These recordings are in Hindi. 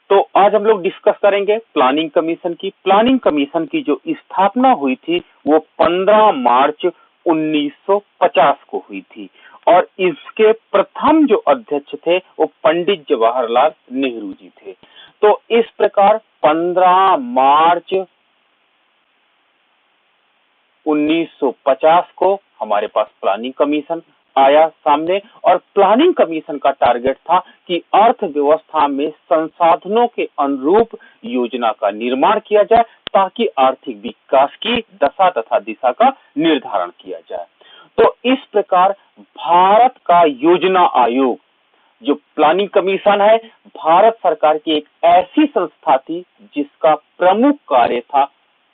तो आज हम लोग डिस्कस करेंगे प्लानिंग कमीशन की। प्लानिंग कमीशन की जो स्थापना हुई थी वो 15 मार्च 1950 को हुई थी और इसके प्रथम जो अध्यक्ष थे वो पंडित जवाहरलाल नेहरू जी थे। तो इस प्रकार 15 मार्च 1950 को हमारे पास प्लानिंग कमीशन आया सामने और प्लानिंग कमीशन का टारगेट था कि अर्थव्यवस्था में संसाधनों के अनुरूप योजना का निर्माण किया जाए ताकि आर्थिक विकास की दशा तथा दिशा का निर्धारण किया जाए। तो इस प्रकार भारत का योजना आयोग जो प्लानिंग कमीशन है, भारत सरकार की एक ऐसी संस्था थी जिसका प्रमुख कार्य था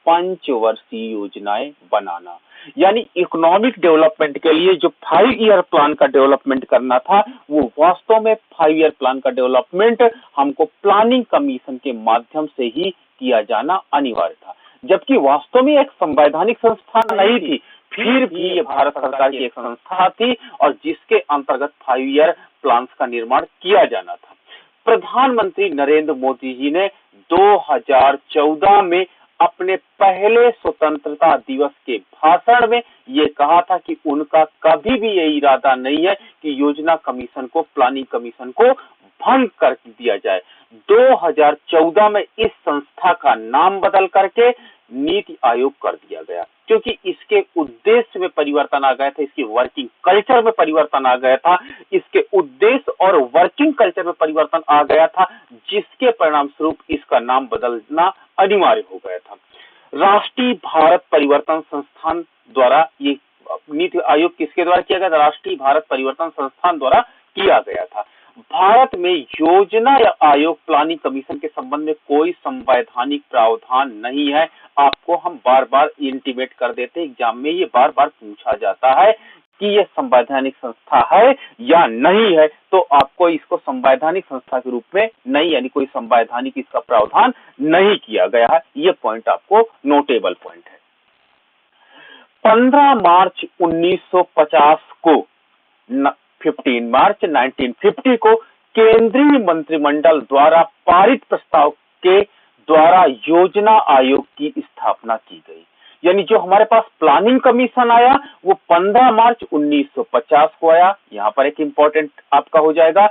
पंचवर्षीय योजनाएं बनाना। यानी इकोनॉमिक डेवलपमेंट के लिए जो 5 ईयर प्लान का डेवलपमेंट करना था वो वास्तव में 5 ईयर प्लान का डेवलपमेंट हमको प्लानिंग कमीशन के माध्यम से ही किया जाना अनिवार्य था। जबकि वास्तव में एक संवैधानिक संस्था नहीं थी, फिर भी ये भारत सरकार की एक संस्था थी और जिसके अंतर्गत 5 ईयर प्लान का निर्माण किया जाना था। प्रधानमंत्री नरेंद्र मोदी जी ने 2014 में अपने पहले स्वतंत्रता दिवस के भाषण में ये कहा था कि उनका कभी भी ये इरादा नहीं है कि योजना कमीशन को, प्लानिंग कमीशन को भंग कर दिया जाए। 2014 में इस संस्था का नाम बदल करके नीति आयोग कर दिया गया क्योंकि इसके उद्देश्य में परिवर्तन आ गया था, इसकी वर्किंग कल्चर में परिवर्तन आ गया था, इसके उद्देश्य और वर्किंग कल्चर में परिवर्तन आ गया था, जिसके परिणाम स्वरूप इसका नाम बदलना अनिवार्य हो गया था। राष्ट्रीय भारत परिवर्तन संस्थान द्वारा ये नीति आयोग किसके द्वारा किया गया था? राष्ट्रीय भारत परिवर्तन संस्थान द्वारा किया गया था। भारत में योजना या आयोग प्लानिंग कमीशन के संबंध में कोई संवैधानिक प्रावधान नहीं है। आपको हम बार-बार इंटीमेट कर देते हैं, एग्जाम में ये बार-बार पूछा जाता है कि ये संवैधानिक संस्था है या नहीं है, तो आपको इसको संवैधानिक संस्था के रूप में नहीं, यानी कोई संवैधानिक इसका प्रावधान नहीं किया गया है। ये पॉइंट आपको नोटेबल पॉइंट है। 15 मार्च 1950 को 15 मार्च 1950 को केंद्रीय मंत्रिमंडल द्वारा पारित प्रस्ताव के द्वारा योजना आयोग की स्थापना की गई। यानी जो हमारे पास प्लानिंग कमीशन आया वो 15 मार्च 1950 को आया। यहां पर एक इंपॉर्टेंट आपका हो जाएगा,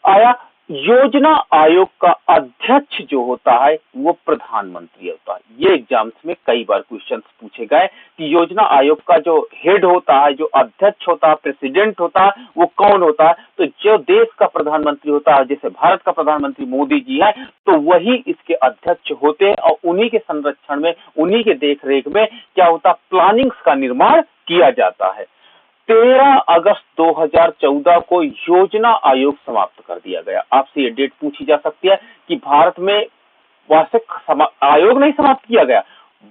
आया। योजना आयोग का अध्यक्ष जो होता है वो प्रधानमंत्री होता है। ये एग्जाम्स में कई बार क्वेश्चंस पूछे गए कि योजना आयोग का जो हेड होता है, जो अध्यक्ष होता है, प्रेसिडेंट होता है, वो कौन होता है? तो जो देश का प्रधानमंत्री होता है, जैसे भारत का प्रधानमंत्री मोदी जी है, तो वही इसके अध्यक्ष होते हैं और उन्हीं के संरक्षण में, उन्हीं के देखरेख में क्या होता, प्लानिंग्स का निर्माण किया जाता है। 13 अगस्त 2014 को योजना आयोग समाप्त कर दिया गया। आपसे ये डेट पूछी जा सकती है कि भारत में वास्तविक आयोग नहीं समाप्त किया गया,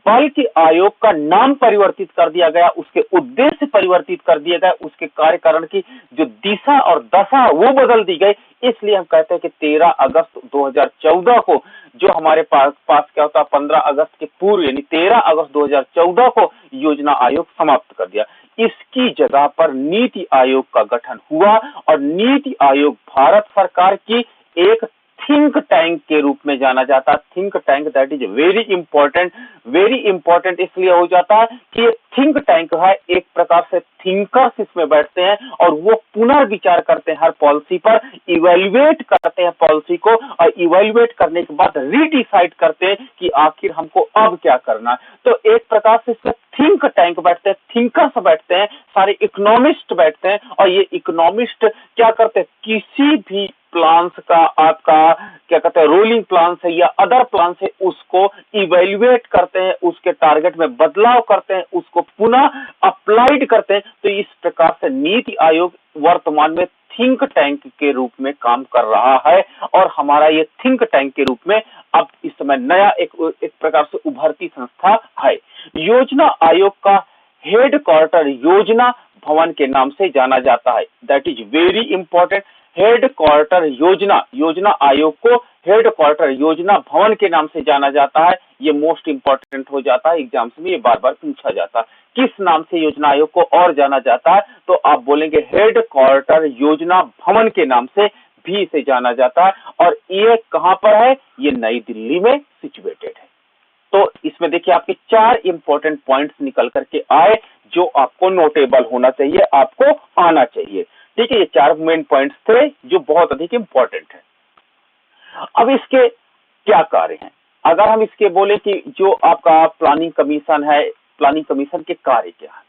बल्कि आयोग का नाम परिवर्तित कर दिया गया, उसके उद्देश्य परिवर्तित कर दिया गया, उसके कार्यकारण की जो दिशा और दशा वो बदल दी गई। इसलिए हम कहते हैं कि 13 अगस्त 2014 को जो हमारे पास क्या होता है, 15 अगस्त के पूर्व यानी 13 अगस्त 2014 को योजना आयोग समाप्त कर दिया। इसकी जगह पर नीति आयोग का गठन हुआ और नीति आयोग भारत सरकार की एक थिंक टैंक के रूप में जाना जाता है। Think tank that is very important इसलिए हो जाता है कि ये थिंक टैंक है, एक प्रकार से थिंकर्स इसमें बैठते हैं और वो पुनर्विचार करते हैं हर पॉलिसी पर, इवैल्यूएट करते हैं पॉलिसी को और इवैल्यूएट करने के बाद रीडिसाइड करते हैं कि आखिर हमको अब क्या करना है। तो एक प्रकार से इसमें थिंक टैंक बैठते हैं, थिंकर्स बैठते हैं, सारे इकोनॉमिस्ट बैठते हैं और ये इकोनॉमिस्ट क्या करते हैं, किसी भी प्लान्स का आपका क्या कहते हैं, रोलिंग प्लान से या अदर प्लान से उसको इवैल्यूएट करते हैं, उसके टारगेट में बदलाव करते हैं, उसको पुनः अप्लाइड करते हैं। तो इस प्रकार से नीति आयोग वर्तमान में थिंक टैंक के रूप में काम कर रहा है और हमारा ये थिंक टैंक के रूप में अब इस समय नया एक प्रकार से उभरती संस्था है। योजना आयोग का हेड क्वार्टर योजना भवन के नाम से जाना जाता है। That is very important. Head quarter योजना आयोग को हेड क्वार्टर योजना भवन के नाम से जाना जाता है। ये मोस्ट इंपॉर्टेंट हो जाता है, एग्जाम्स में ये बार बार पूछा जाता है। किस नाम से योजना आयोग को और जाना जाता है? तो आप बोलेंगे हेड क्वार्टर योजना भवन के नाम से भी इसे जाना जाता है। और ये कहां पर है? ये नई दिल्ली में सिचुएटेड है। तो इसमें देखिए आपके 4 इंपॉर्टेंट पॉइंट्स निकल करके आए जो आपको नोटेबल होना चाहिए, आपको आना चाहिए। ठीक है, ये 4 मेन पॉइंट्स थे जो बहुत अधिक इंपॉर्टेंट है। अब इसके क्या कार्य हैं? अगर हम इसके बोले कि जो आपका प्लानिंग कमीशन है, प्लानिंग कमीशन के कार्य क्या है?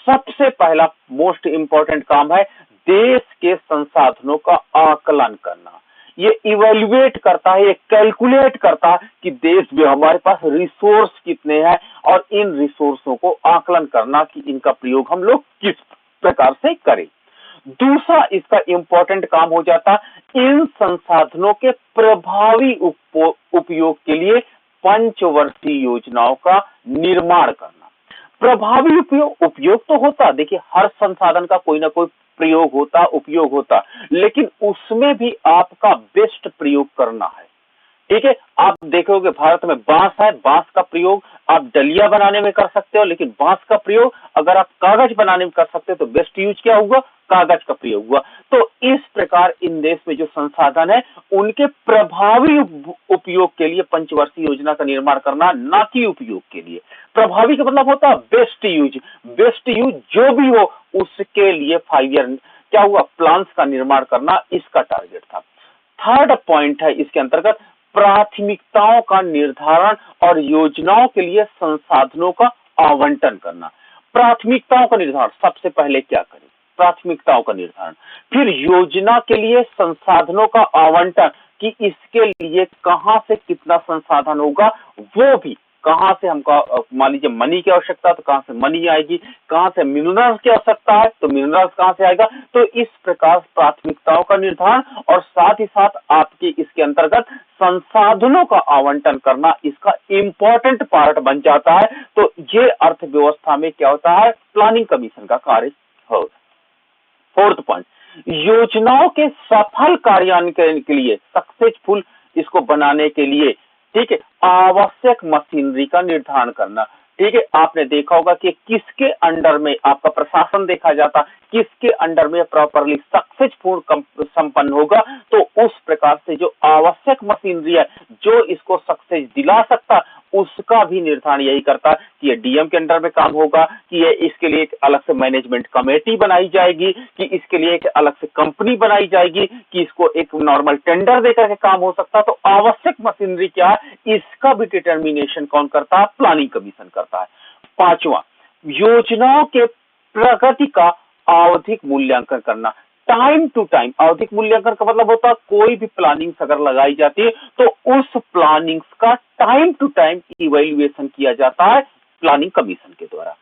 सबसे पहला मोस्ट इंपॉर्टेंट काम है देश के संसाधनों का आकलन करना। ये इवेल्युएट करता है, ये कैलकुलेट करता है कि देश में हमारे पास रिसोर्स कितने हैं और इन रिसोर्सों को आकलन करना कि इनका प्रयोग हम लोग किस प्रकार से करें। दूसरा इसका इंपॉर्टेंट काम हो जाता इन संसाधनों के प्रभावी उपयोग के लिए पंचवर्षीय योजनाओं का निर्माण करना। प्रभावी उपयोग तो होता, देखिए हर संसाधन का कोई ना कोई प्रयोग होता, उपयोग होता, लेकिन उसमें भी आपका बेस्ट प्रयोग करना है। ठीक है, आप देखोगे भारत में बांस है, बांस का प्रयोग आप डलिया बनाने में कर सकते हो, लेकिन बांस का प्रयोग अगर आप कागज बनाने में कर सकते हो तो बेस्ट यूज क्या हुआ? कागज का प्रयोग हुआ। तो इस प्रकार इन देश में जो संसाधन है उनके प्रभावी उपयोग के लिए पंचवर्षीय योजना का निर्माण करना, ना कि उपयोग के लिए। प्रभावी का मतलब होता है बेस्ट यूज। बेस्ट यूज जो भी हो उसके लिए 5 ईयर क्या हुआ? प्लान्स का निर्माण करना, इसका टारगेट था। थर्ड पॉइंट है इसके अंतर्गत प्राथमिकताओं का निर्धारण और योजनाओं के लिए संसाधनों का आवंटन करना। प्राथमिकताओं का निर्धारण सबसे पहले क्या करें? प्राथमिकताओं का निर्धारण, फिर योजना के लिए संसाधनों का आवंटन कि इसके लिए कहां से कितना संसाधन होगा, वो भी कहां से हमको मान लीजिए मनी की आवश्यकता तो कहां से मनी आएगी, कहां से मिनरल्स की आवश्यकता है तो मिनरल्स कहां से आएगा। तो इस प्रकार प्राथमिकताओं का निर्धारण और साथ ही साथ आपके इसके अंतर्गत संसाधनों का आवंटन करना इसका इंपॉर्टेंट पार्ट बन जाता है। तो ये अर्थव्यवस्था में क्या होता है? प्लानिंग कमीशन का कार्य होता। फोर्थ पॉइंट, योजनाओं के सफल कार्यान्वयन के लिए, सक्सेसफुल इसको बनाने के लिए, ठीक है, आवश्यक मशीनरी का निर्धारण करना। ठीक है, आपने देखा होगा कि किसके अंडर में आपका प्रशासन देखा जाता, किसके अंडर में प्रॉपरली सक्सेसफुल संपन्न होगा। तो उस प्रकार से जो आवश्यक मशीनरी है जो इसको सक्सेस दिला सकता, उसका भी निर्धारण यही करता कि ये डीएम के अंडर में काम होगा, कि ये इसके लिए एक अलग से मैनेजमेंट कमेटी बनाई जाएगी, कि इसके लिए एक अलग से कंपनी बनाई जाएगी, कि इसको एक नॉर्मल टेंडर देकर के काम हो सकता। तो आवश्यक मशीनरी क्या है, इसका भी डिटर्मिनेशन कौन करता है? प्लानिंग कमीशन करता है। पांचवा, योजनाओं के प्रगति का आवधिक मूल्यांकन करना। टाइम टू टाइम आवधिक मूल्यांकन का मतलब होता है कोई भी प्लानिंग्स अगर लगाई जाती है तो उस प्लानिंग्स का टाइम टू टाइम इवैल्यूएशन किया जाता है प्लानिंग कमीशन के द्वारा।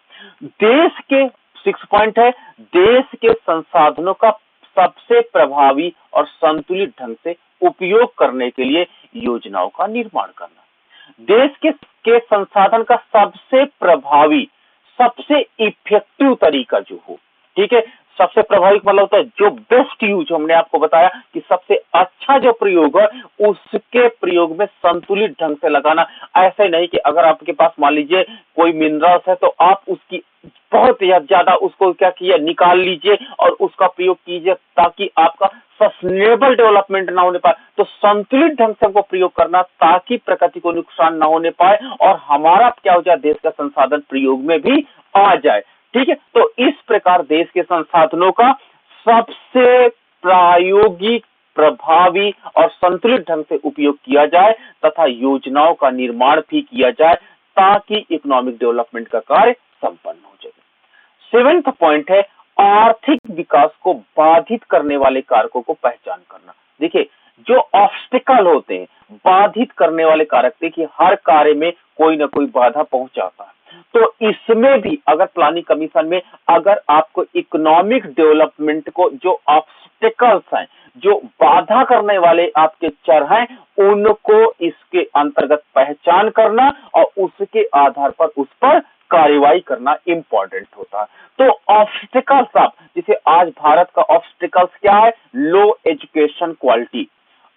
देश के 6 पॉइंट है, देश के संसाधनों का सबसे प्रभावी और संतुलित ढंग से उपयोग करने के लिए योजनाओं का निर्माण करना। देश के संसाधन का सबसे प्रभावी, सबसे इफेक्टिव तरीका जो हो, ठीक है, सबसे प्रभावी मतलब होता है जो बेस्ट यूज, हमने आपको बताया कि सबसे अच्छा जो प्रयोग है उसके प्रयोग में संतुलित ढंग से लगाना। ऐसे नहीं कि अगर आपके पास मान लीजिए कोई मिनरल्स है तो आप उसकी बहुत ज्यादा उसको क्या किया, निकाल लीजिए और उसका प्रयोग कीजिए ताकि आपका सस्टेनेबल डेवलपमेंट ना होने पाए। तो संतुलित ढंग से हमको प्रयोग करना ताकि प्रकृति को नुकसान ना होने पाए और हमारा क्या हो जाए, देश का संसाधन प्रयोग में भी आ जाए। ठीक है, तो इस प्रकार देश के संसाधनों का सबसे प्रायोगिक, प्रभावी और संतुलित ढंग से उपयोग किया जाए तथा योजनाओं का निर्माण भी किया जाए ताकि इकोनॉमिक डेवलपमेंट का कार्य संपन्न हो जाए। 7th पॉइंट है आर्थिक विकास को बाधित करने वाले कारकों को पहचान करना। देखिए जो ऑब्स्टिकल होते हैं, बाधित करने वाले कारक, देखिए हर कार्य में कोई ना कोई बाधा पहुंचाता है। तो इसमें भी अगर प्लानिंग कमीशन में अगर आपको इकोनॉमिक डेवलपमेंट को जो ऑब्स्टिकल्स हैं, जो बाधा करने वाले आपके चर हैं, उनको इसके अंतर्गत पहचान करना और उसके आधार पर उस पर कार्रवाई करना इंपॉर्टेंट होता है। तो ऑब्स्टिकल्स आप जैसे आज भारत का ऑब्स्टिकल्स क्या है? लो एजुकेशन क्वालिटी।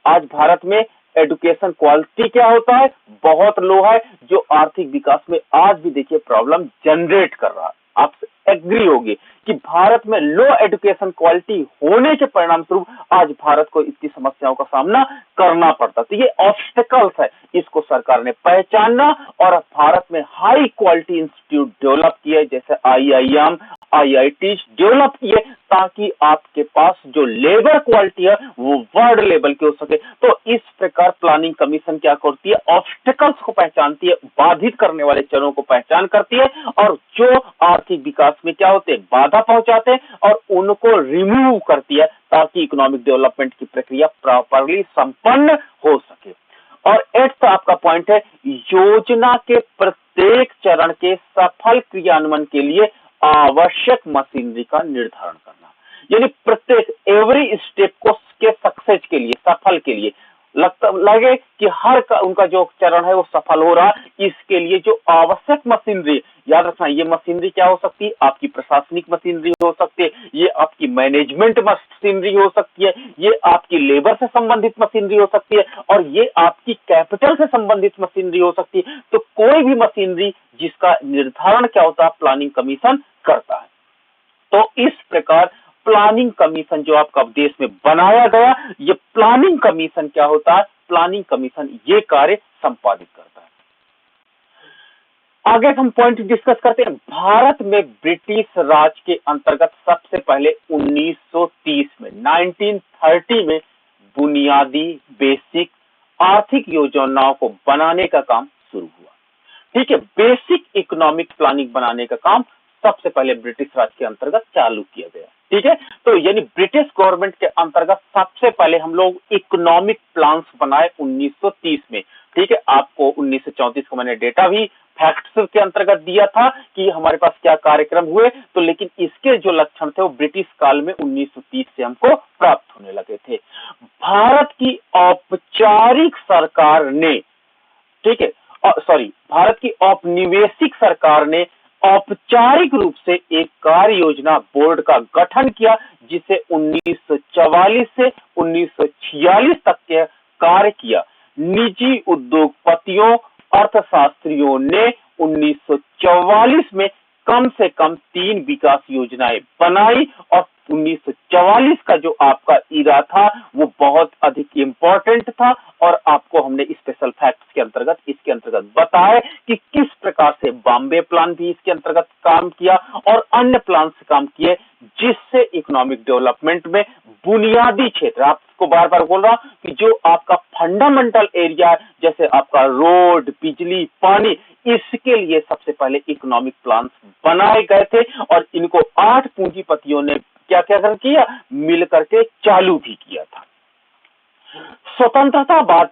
आज भारत में एजुकेशन क्वालिटी क्या होता है? बहुत लो है, जो आर्थिक विकास में आज भी देखिए प्रॉब्लम जनरेट कर रहा है। आप एग्री होगी कि भारत में लो एजुकेशन क्वालिटी होने के परिणाम स्वरूप आज भारत को इतनी समस्याओं का सामना करना पड़ता। तो ये ऑब्स्टेकल्स है, इसको सरकार ने पहचानना और भारत में हाई क्वालिटी इंस्टीट्यूट डेवलप किए, जैसे आईआईएम, आईआईटी डेवलप किए, ताकि आपके पास जो लेबर क्वालिटी है वो वर्ल्ड लेवल की हो सके। तो इस प्रकार प्लानिंग कमीशन क्या करती है, ऑब्स्टेकल्स को पहचानती है, बाधित करने वाले चरणों को पहचान करती है, और जो आर्थिक विकास में क्या होते हैं, बाधा पहुंचाते हैं, और उनको रिमूव करती है, ताकि इकोनॉमिक डेवलपमेंट की प्रक्रिया प्रॉपरली संपन्न हो सके। और 8th आपका पॉइंट है, योजना के प्रत्येक चरण के सफल क्रियान्वयन के लिए आवश्यक मशीनरी का निर्धारण करना। यानी प्रत्येक एवरी स्टेप को के सक्सेस के लिए, सफल के लिए लगे कि उनका जो चरण है वो सफल हो रहा, इसके लिए जो आवश्यक मशीनरी, याद रखना ये मशीनरी क्या हो सकती है, आपकी प्रशासनिक मशीनरी हो सकती है, ये आपकी मैनेजमेंट मशीनरी हो सकती है, ये आपकी लेबर से संबंधित मशीनरी हो सकती है, और ये आपकी कैपिटल से संबंधित मशीनरी हो सकती है। तो कोई भी मशीनरी जिसका निर्धारण क्या होता है, प्लानिंग कमीशन करता है। तो इस प्रकार प्लानिंग कमीशन जो आपका देश में बनाया गया, ये प्लानिंग कमीशन क्या होता है, प्लानिंग कमीशन ये कार्य संपादित करता है। आगे हम पॉइंट डिस्कस करते हैं। भारत में ब्रिटिश राज के अंतर्गत सबसे पहले 1930 में 1930 में बुनियादी बेसिक आर्थिक योजनाओं को बनाने का काम शुरू हुआ। ठीक है, बेसिक इकोनॉमिक प्लानिंग बनाने का काम सबसे पहले ब्रिटिश राज के अंतर्गत चालू किया गया। ठीक है, तो यानी ब्रिटिश गवर्नमेंट के अंतर्गत सबसे पहले हम लोग इकोनॉमिक प्लान्स बनाए 1930 में। ठीक है, आपको 1934 को मैंने डेटा भी फैक्ट्स के अंतर्गत दिया था कि हमारे पास क्या कार्यक्रम हुए, तो लेकिन इसके जो लक्षण थे वो ब्रिटिश काल में 1930 से हमको प्राप्त होने लगे थे। भारत की औपचारिक सरकार ने, ठीक है, भारत की औपनिवेशिक सरकार ने औपचारिक रूप से एक कार्य योजना बोर्ड का गठन किया, जिसे 1944 से 1946 तक के कार्य किया। निजी उद्योगपतियों, अर्थशास्त्रियों ने 1944 में कम से कम 3 विकास योजनाएं बनाई, और 1944 का जो आपका इरा था वो बहुत अधिक इंपॉर्टेंट था, और आपको हमने स्पेशल फैक्ट्स के अंतर्गत इसके अंतर्गत बताया कि किस प्रकार से बॉम्बे प्लान भी इसके अंतर्गत काम किया और अन्य प्लान से काम किए, जिससे इकोनॉमिक डेवलपमेंट में बुनियादी क्षेत्र, आपको बार बार बोल रहा हूं कि जो आपका फंडामेंटल एरिया जैसे आपका रोड, बिजली, पानी, इसके लिए सबसे पहले इकोनॉमिक प्लान्स बनाए गए थे, और इनको 8 पूंजीपतियों ने क्या क्या किया, मिलकर के चालू भी किया था। स्वतंत्रता बाद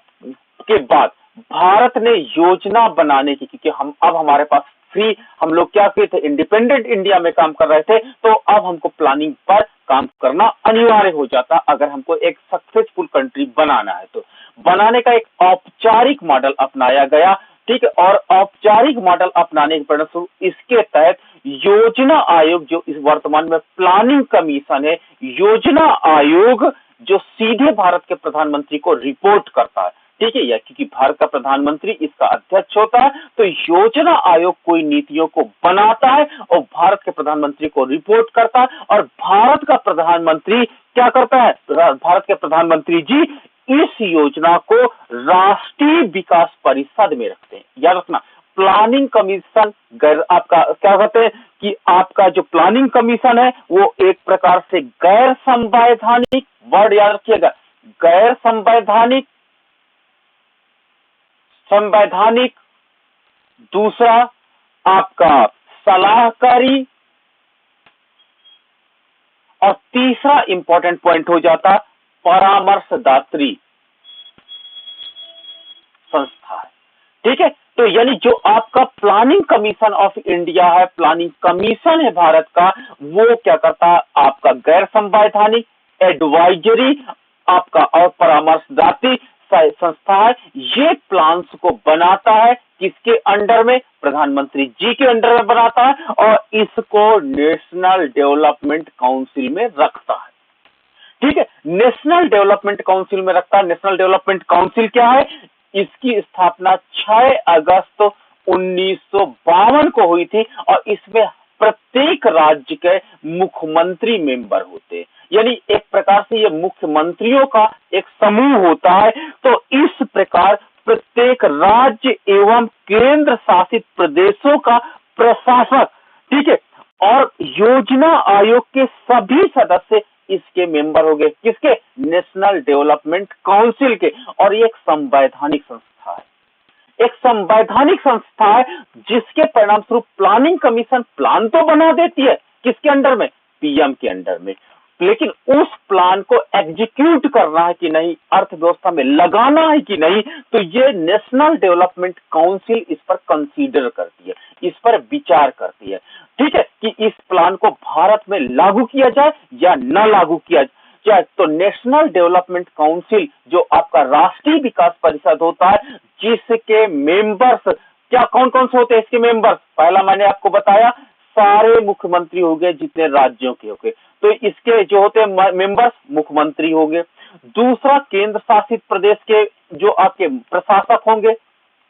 के बाद भारत ने योजना बनाने की, क्योंकि अब हमारे पास फ्री, हम लोग क्या किए थे, इंडिपेंडेंट इंडिया में काम कर रहे थे, तो अब हमको प्लानिंग पर काम करना अनिवार्य हो जाता अगर हमको एक सक्सेसफुल कंट्री बनाना है। तो बनाने का एक औपचारिक मॉडल अपनाया गया। ठीक है, और औपचारिक मॉडल अपनाने के परिणामस्वरूप इसके तहत योजना आयोग, जो इस वर्तमान में प्लानिंग कमीशन है, योजना आयोग जो सीधे भारत के प्रधानमंत्री को रिपोर्ट करता है। ठीक है, या क्योंकि भारत का प्रधानमंत्री इसका अध्यक्ष होता है, तो योजना आयोग कोई नीतियों को बनाता है और भारत के प्रधानमंत्री को रिपोर्ट करता है, और भारत का प्रधानमंत्री क्या करता है, भारत के प्रधानमंत्री जी इस योजना को राष्ट्रीय विकास परिषद में रखते हैं। याद रखना, प्लानिंग कमीशन आपका क्या कहते हैं कि आपका जो प्लानिंग कमीशन है वो एक प्रकार से गैर संवैधानिक, वर्ड याद रखिएगा, गैर संवैधानिक, संवैधानिक, दूसरा आपका सलाहकारी, और तीसरा इंपॉर्टेंट पॉइंट हो जाता परामर्शदात्री संस्था है। ठीक है, तो यानी जो आपका प्लानिंग कमीशन ऑफ इंडिया है, प्लानिंग कमीशन है भारत का, वो क्या करता है, आपका गैर संवैधानिक, एडवाइजरी आपका और परामर्शदात्री संस्था है। ये प्लान्स को बनाता है किसके अंडर में, प्रधानमंत्री जी के अंडर में बनाता है, और इसको नेशनल डेवलपमेंट काउंसिल में रखता है। ठीक है, नेशनल डेवलपमेंट काउंसिल में रखता है। नेशनल डेवलपमेंट काउंसिल क्या है, इसकी स्थापना 6 अगस्त 1952 को हुई थी, और इसमें प्रत्येक राज्य के मुख्यमंत्री मेंबर होते हैं, यानी एक प्रकार से ये मुख्यमंत्रियों का एक समूह होता है। तो इस प्रकार प्रत्येक राज्य एवं केंद्र शासित प्रदेशों का प्रशासक, ठीक है, और योजना आयोग के सभी सदस्य इसके मेंबर हो गए, किसके? नेशनल डेवलपमेंट काउंसिल के। और ये एक संवैधानिक संस्था है, एक संवैधानिक संस्था है जिसके परिणाम स्वरूप प्लानिंग कमीशन प्लान तो बना देती है, किसके अंडर में? पीएम के अंडर में, लेकिन उस प्लान को एग्जीक्यूट करना है कि नहीं, अर्थव्यवस्था में लगाना है कि नहीं, तो ये नेशनल डेवलपमेंट काउंसिल इस पर कंसीडर करती है, इस पर विचार करती है, ठीक है, कि इस प्लान को भारत में लागू किया जाए या न लागू किया जाए। तो नेशनल डेवलपमेंट काउंसिल जो आपका राष्ट्रीय विकास परिषद होता है, जिसके मेंबर्स क्या कौन कौन से होते हैं इसके मेंबर्स? पहला मैंने आपको बताया, सारे मुख्यमंत्री हो गए जितने राज्यों के हो गए, तो इसके जो होते हैं मेंबर्स मुख्यमंत्री हो गए। दूसरा, केंद्र शासित प्रदेश के जो आपके प्रशासक होंगे,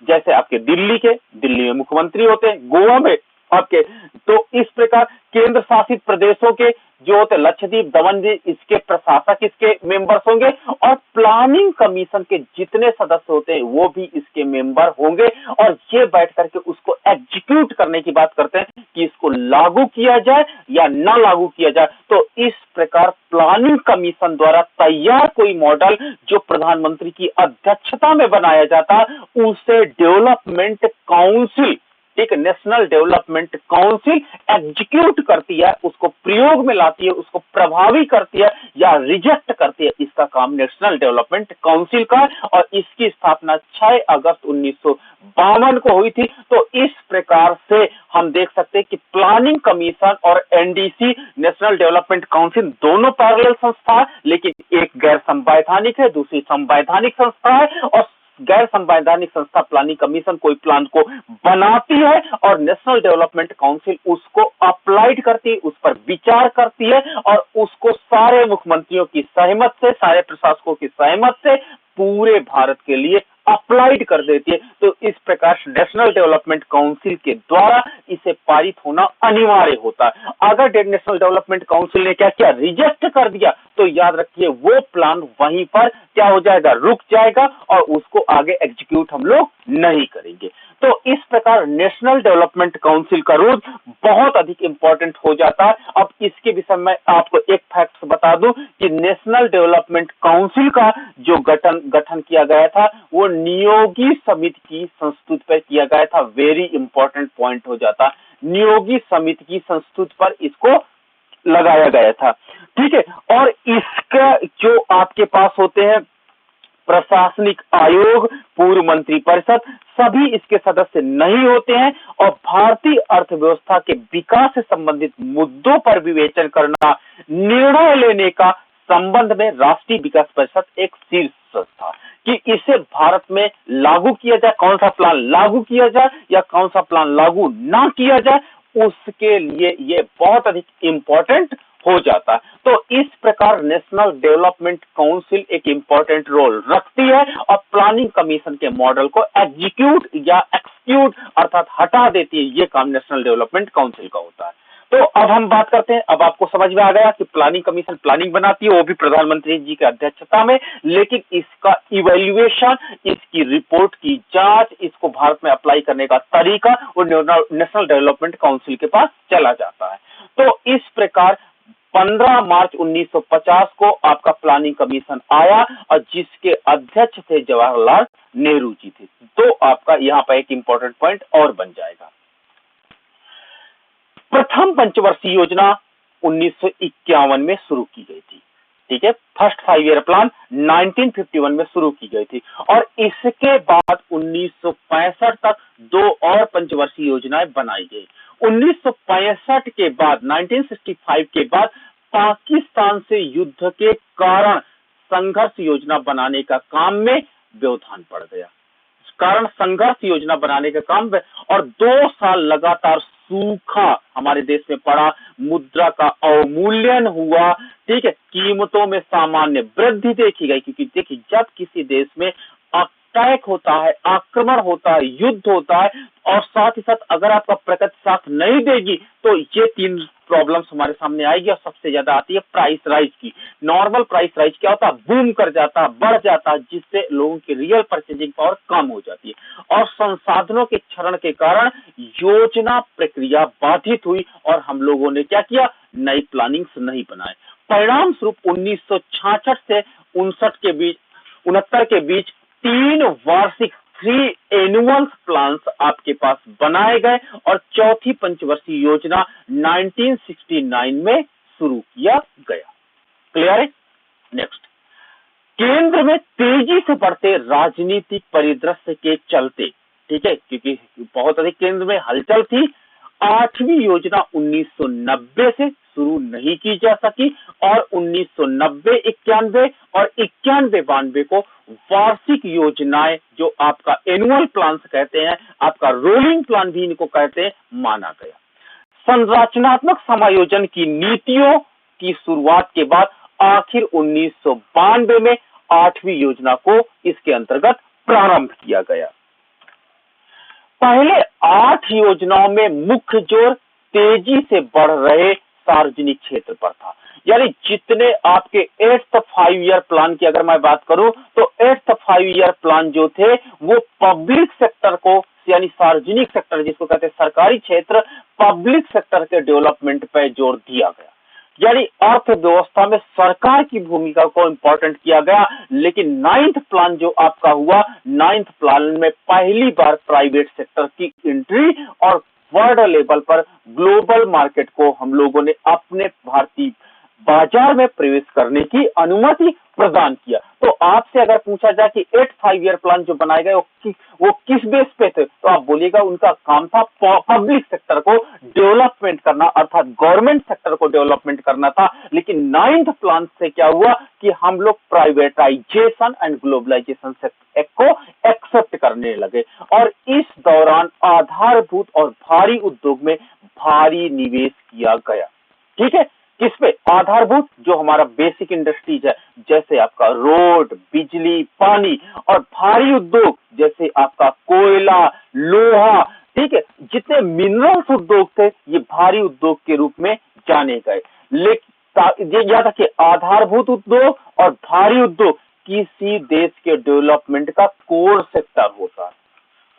जैसे आपके दिल्ली में मुख्यमंत्री होते हैं, गोवा में आपके, तो इस प्रकार केंद्र शासित प्रदेशों के जो होते लक्षद्वीप, दमन, इसके प्रशासक इसके मेंबर्स होंगे। और प्लानिंग कमीशन के जितने सदस्य होते हैं वो भी इसके मेंबर होंगे, और ये बैठ करके उसको एग्जीक्यूट करने की बात करते हैं कि इसको लागू किया जाए या ना लागू किया जाए। तो इस प्रकार प्लानिंग कमीशन द्वारा तैयार कोई मॉडल जो प्रधानमंत्री की अध्यक्षता में बनाया जाता है, उसे डेवलपमेंट काउंसिल, एक नेशनल डेवलपमेंट काउंसिल एग्जीक्यूट करती है, उसको प्रयोग में लाती है, उसको प्रभावी करती है या रिजेक्ट करती है। इसका काम नेशनल डेवलपमेंट काउंसिल का है, और इसकी स्थापना 6 अगस्त 1952 को हुई थी। तो इस प्रकार से हम देख सकते हैं कि प्लानिंग कमीशन और एनडीसी, नेशनल डेवलपमेंट काउंसिल, दोनों पैरेलल संस्था है, लेकिन एक गैर संवैधानिक है, दूसरी संवैधानिक संस्था है। और गैर संवैधानिक संस्था प्लानिंग कमीशन कोई प्लान को बनाती है और नेशनल डेवलपमेंट काउंसिल उसको अप्लाइड करती है, उस पर विचार करती है, और उसको सारे मुख्यमंत्रियों की सहमत से, सारे प्रशासकों की सहमत से पूरे भारत के लिए अप्लाइड कर देती है। तो इस प्रकार नेशनल डेवलपमेंट काउंसिल के द्वारा इसे पारित होना अनिवार्य होता है। अगर नेशनल डेवलपमेंट काउंसिल ने क्या किया, रिजेक्ट कर दिया, तो याद रखिए वो प्लान वहीं पर क्या हो जाएगा, रुक जाएगा, और उसको आगे एग्जीक्यूट हम लोग नहीं करेंगे। तो इस प्रकार नेशनल डेवलपमेंट काउंसिल का रोल बहुत अधिक इंपॉर्टेंट हो जाता है। अब इसके विषय में आपको एक फैक्ट बता दूं कि नेशनल डेवलपमेंट काउंसिल का जो गठन किया गया था, वो नियोगी समिति की संस्तुति पर किया गया था। वेरी इंपॉर्टेंट पॉइंट हो जाता, नियोगी समिति की संस्तुति पर इसको लगाया गया था, ठीक है। और इसका जो आपके पास होते हैं प्रशासनिक आयोग, पूर्व मंत्री परिषद, सभी इसके सदस्य नहीं होते हैं, और भारतीय अर्थव्यवस्था के विकास से संबंधित मुद्दों पर विवेचन करना, निर्णय लेने का संबंध में राष्ट्रीय विकास परिषद एक शीर्ष संस्था, कि इसे भारत में लागू किया जाए, कौन सा प्लान लागू किया जाए या कौन सा प्लान लागू ना किया जाए, उसके लिए ये बहुत अधिक इंपॉर्टेंट हो जाता है। तो इस प्रकार नेशनल डेवलपमेंट काउंसिल एक इंपॉर्टेंट रोल रखती है, और प्लानिंग कमीशन के मॉडल को एग्जीक्यूट या एक्सक्यूट अर्थात हटा देती है। ये काम नेशनल डेवलपमेंट काउंसिल का होता है। तो अब हम बात करते हैं, अब आपको समझ में आ गया कि प्लानिंग कमीशन प्लानिंग बनाती है, वो भी प्रधानमंत्री जी की अध्यक्षता में, लेकिन इसका इवैल्यूएशन, इसकी रिपोर्ट की जांच, इसको भारत में अप्लाई करने का तरीका वो नेशनल डेवलपमेंट काउंसिल के पास चला जाता है। तो इस प्रकार 15 मार्च 1950 को आपका प्लानिंग कमीशन आया, और जिसके अध्यक्ष थे जवाहरलाल नेहरू जी थे। तो आपका यहाँ पर एक इंपॉर्टेंट पॉइंट और बन जाएगा। प्रथम पंचवर्षीय योजना 1951 में शुरू की गई थी, ठीक है। फर्स्ट 5 ईयर प्लान 1951 में शुरू की गई थी, और इसके बाद 1965 तक 2 और पंचवर्षीय योजनाएं बनाई गई। 1965 के बाद 1965 के बाद पाकिस्तान से युद्ध के कारण संघर्ष योजना बनाने का काम में व्यवधान पड़ गया, कारण संघर्ष योजना बनाने का काम, और 2 साल लगातार सूखा हमारे देश में पड़ा, मुद्रा का अवमूल्यन हुआ, ठीक है, कीमतों में सामान्य वृद्धि देखी गई। क्योंकि देखिए, जब किसी देश में अटैक होता है, आक्रमण होता है, युद्ध होता है, और साथ ही साथ अगर आपका प्रकृति साथ नहीं देगी तो ये तीन प्रॉब्लम्स हमारे सामने आएगी। और सबसे ज्यादा आती है प्राइस राइज की। नॉर्मल प्राइस राइज क्या होता है, बूम कर जाता है, बढ़ जाता है, जिससे लोगों की रियल परचेजिंग पावर कम हो जाती है और संसाधनों के क्षरण के कारण योजना प्रक्रिया बाधित हुई और हम लोगों ने क्या किया, नई प्लानिंग्स नहीं बनाए। परिणाम स्वरूप 1966 से 69 के बीच 3 वार्षिक 3 एनुअल प्लान्स आपके पास बनाए गए और चौथी पंचवर्षीय योजना 1969 में शुरू किया गया। क्लियर है? नेक्स्ट, केंद्र में तेजी से बढ़ते राजनीतिक परिदृश्य के चलते, ठीक है, क्योंकि बहुत अधिक केंद्र में हलचल थी, 8वीं योजना 1990 से शुरू नहीं की जा सकी और 1990, 91 और 91-92 को वार्षिक योजनाएं, जो आपका एनुअल प्लान कहते हैं, आपका रोलिंग प्लान भी इनको कहते हैं, माना गया। संरचनात्मक समायोजन की नीतियों की शुरुआत के बाद आखिर 1992 में 8वीं योजना को इसके अंतर्गत प्रारंभ किया गया। पहले 8 योजनाओं में मुख्य जोर तेजी से बढ़ रहे सार्वजनिक क्षेत्र पर था। यानी जितने आपके 8th 5 ईयर प्लान की अगर मैं बात करूं तो 8th 5 ईयर प्लान जो थे वो पब्लिक सेक्टर को, यानी सार्वजनिक सेक्टर जिसको कहते हैं सरकारी क्षेत्र, पब्लिक सेक्टर के डेवलपमेंट पर जोर दिया गया। यानी अर्थव्यवस्था में सरकार की भूमिका को इंपॉर्टेंट किया गया। लेकिन 9th प्लान जो आपका हुआ, 9th प्लान में पहली बार प्राइवेट सेक्टर की एंट्री और वर्ल्ड लेवल पर ग्लोबल मार्केट को हम लोगों ने अपने भारतीय बाजार में प्रवेश करने की अनुमति प्रदान किया। तो आपसे अगर पूछा जाए कि 8 5 ईयर प्लान जो बनाए गए वो किस बेस पे थे, तो आप बोलिएगा उनका काम था पब्लिक सेक्टर को डेवलपमेंट करना, अर्थात गवर्नमेंट सेक्टर को डेवलपमेंट करना था। लेकिन 9th प्लान से क्या हुआ कि हम लोग प्राइवेटाइजेशन एंड ग्लोबलाइजेशन को एक्सेप्ट करने लगे और इस दौरान आधारभूत और भारी उद्योग में भारी निवेश किया गया। ठीक है, किसपे? आधारभूत, जो हमारा बेसिक इंडस्ट्रीज है, जैसे आपका रोड, बिजली, पानी, और भारी उद्योग जैसे आपका कोयला, लोहा, ठीक है, जितने मिनरल्स उद्योग थे ये भारी उद्योग के रूप में जाने गए। लेकिन ये याद रखिए, आधारभूत उद्योग और भारी उद्योग किसी देश के डेवलपमेंट का कोर सेक्टर होता है।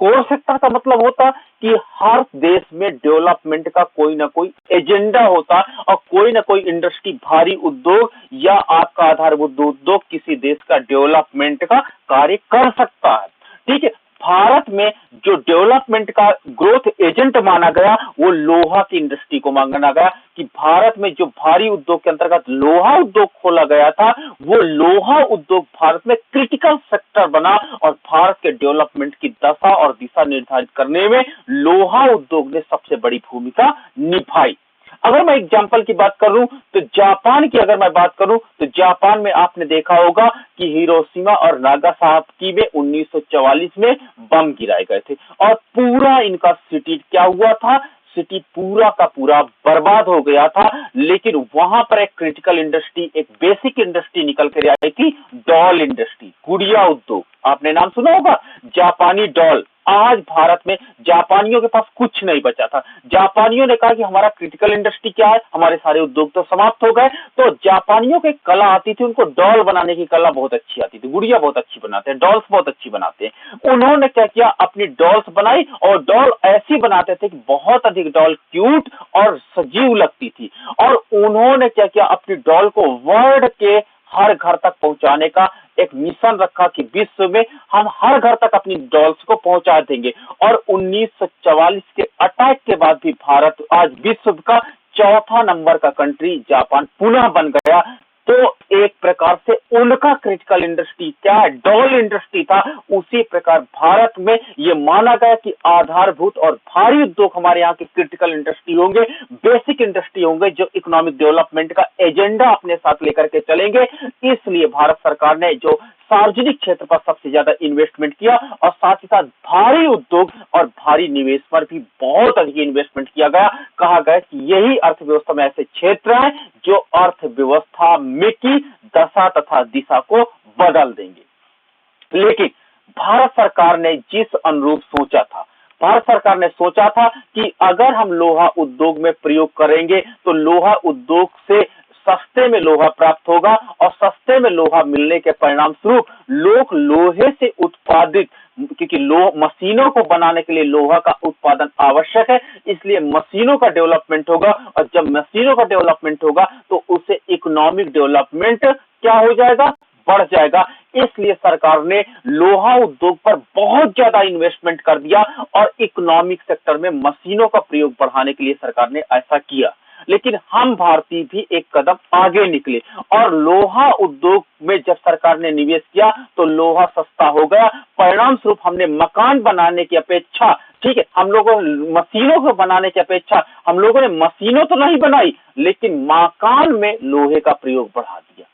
कोर सेक्टर का मतलब होता कि हर देश में डेवलपमेंट का कोई ना कोई एजेंडा होता और कोई ना कोई इंडस्ट्री, भारी उद्योग या आपका आधारभूत उद्योग किसी देश का डेवलपमेंट का कार्य कर सकता है। ठीक है, भारत में जो डेवलपमेंट का ग्रोथ एजेंट माना गया वो लोहा की इंडस्ट्री को माना गया कि भारत में जो भारी उद्योग के अंतर्गत लोहा उद्योग खोला गया था, वो लोहा उद्योग भारत में क्रिटिकल सेक्टर बना और भारत के डेवलपमेंट की दशा और दिशा निर्धारित करने में लोहा उद्योग ने सबसे बड़ी भूमिका निभाई। अगर मैं एग्जांपल की बात करूं तो जापान की अगर मैं बात करूं तो जापान में आपने देखा होगा कि हिरोशिमा और नागासाकी में 1944 में बम गिराए गए थे और पूरा इनका सिटी क्या हुआ था, सिटी पूरा का पूरा बर्बाद हो गया था। लेकिन वहां पर एक क्रिटिकल इंडस्ट्री, एक बेसिक इंडस्ट्री निकल कर आई थी, डॉल इंडस्ट्री, गुड़िया उद्योग। आपने नाम सुना होगा, जापानी डॉल। आज भारत में जापानियों के पास कुछ नहीं बचा था। जापानियों ने कहा कि हमारा क्रिटिकल इंडस्ट्री क्या है, हमारे सारे उद्योग तो समाप्त हो गए। तो जापानियों की कला आती थी, उनको डॉल बनाने की कला बहुत अच्छी आती थी, गुड़िया बहुत अच्छी बनाते हैं, डॉल्स बहुत अच्छी बनाते हैं। उन्होंने क्या किया, अपनी डॉल्स बनाई और डॉल ऐसी बनाते थे कि बहुत अधिक डॉल क्यूट और सजीव लगती थी। और उन्होंने क्या किया, अपनी डॉल को वर्ल्ड के हर घर तक पहुंचाने का एक मिशन रखा कि विश्व में हम हर घर तक अपनी डॉल्स को पहुंचा देंगे। और 1944 के अटैक के बाद भी भारत आज विश्व का चौथा नंबर का कंट्री जापान पुनः बन गया। तो एक प्रकार से उनका क्रिटिकल इंडस्ट्री क्या है, डॉल इंडस्ट्री था। उसी प्रकार भारत में ये माना गया कि आधारभूत और भारी उद्योग हमारे यहाँ के क्रिटिकल इंडस्ट्री होंगे, बेसिक इंडस्ट्री होंगे, जो इकोनॉमिक डेवलपमेंट का एजेंडा अपने साथ लेकर के चलेंगे। इसलिए भारत सरकार ने जो सार्वजनिक क्षेत्र पर सबसे ज्यादा इन्वेस्टमेंट किया और साथ ही साथ भारी उद्योग और भारी निवेश पर भी बहुत अधिक इन्वेस्टमेंट किया गया। कहा गया कि यही अर्थव्यवस्था में ऐसे क्षेत्र हैं जो अर्थव्यवस्था में की दशा तथा दिशा को बदल देंगे। लेकिन भारत सरकार ने जिस अनुरूप सोचा था भारत सरकार ने सोचा था कि अगर हम लोहा उद्योग में प्रयोग करेंगे तो लोहा उद्योग से सस्ते में लोहा प्राप्त होगा और सस्ते में लोहा मिलने के परिणाम स्वरूप लोग लोहे से उत्पादित, क्योंकि मशीनों को बनाने के लिए लोहा का उत्पादन आवश्यक है, इसलिए मशीनों का डेवलपमेंट होगा और जब मशीनों का डेवलपमेंट होगा तो उससे इकोनॉमिक डेवलपमेंट क्या हो जाएगा, बढ़ जाएगा। इसलिए सरकार ने लोहा उद्योग पर बहुत ज्यादा इन्वेस्टमेंट कर दिया और इकोनॉमिक सेक्टर में मशीनों का प्रयोग बढ़ाने के लिए सरकार ने ऐसा किया। लेकिन हम भारतीय भी एक कदम आगे निकले और लोहा उद्योग में जब सरकार ने निवेश किया तो लोहा सस्ता हो गया। परिणाम स्वरूप हमने मकान बनाने की अपेक्षा, ठीक है, हम लोगों मशीनों को बनाने की अपेक्षा हम लोगों ने मशीनों तो नहीं बनाई लेकिन मकान में लोहे का प्रयोग बढ़ा दिया।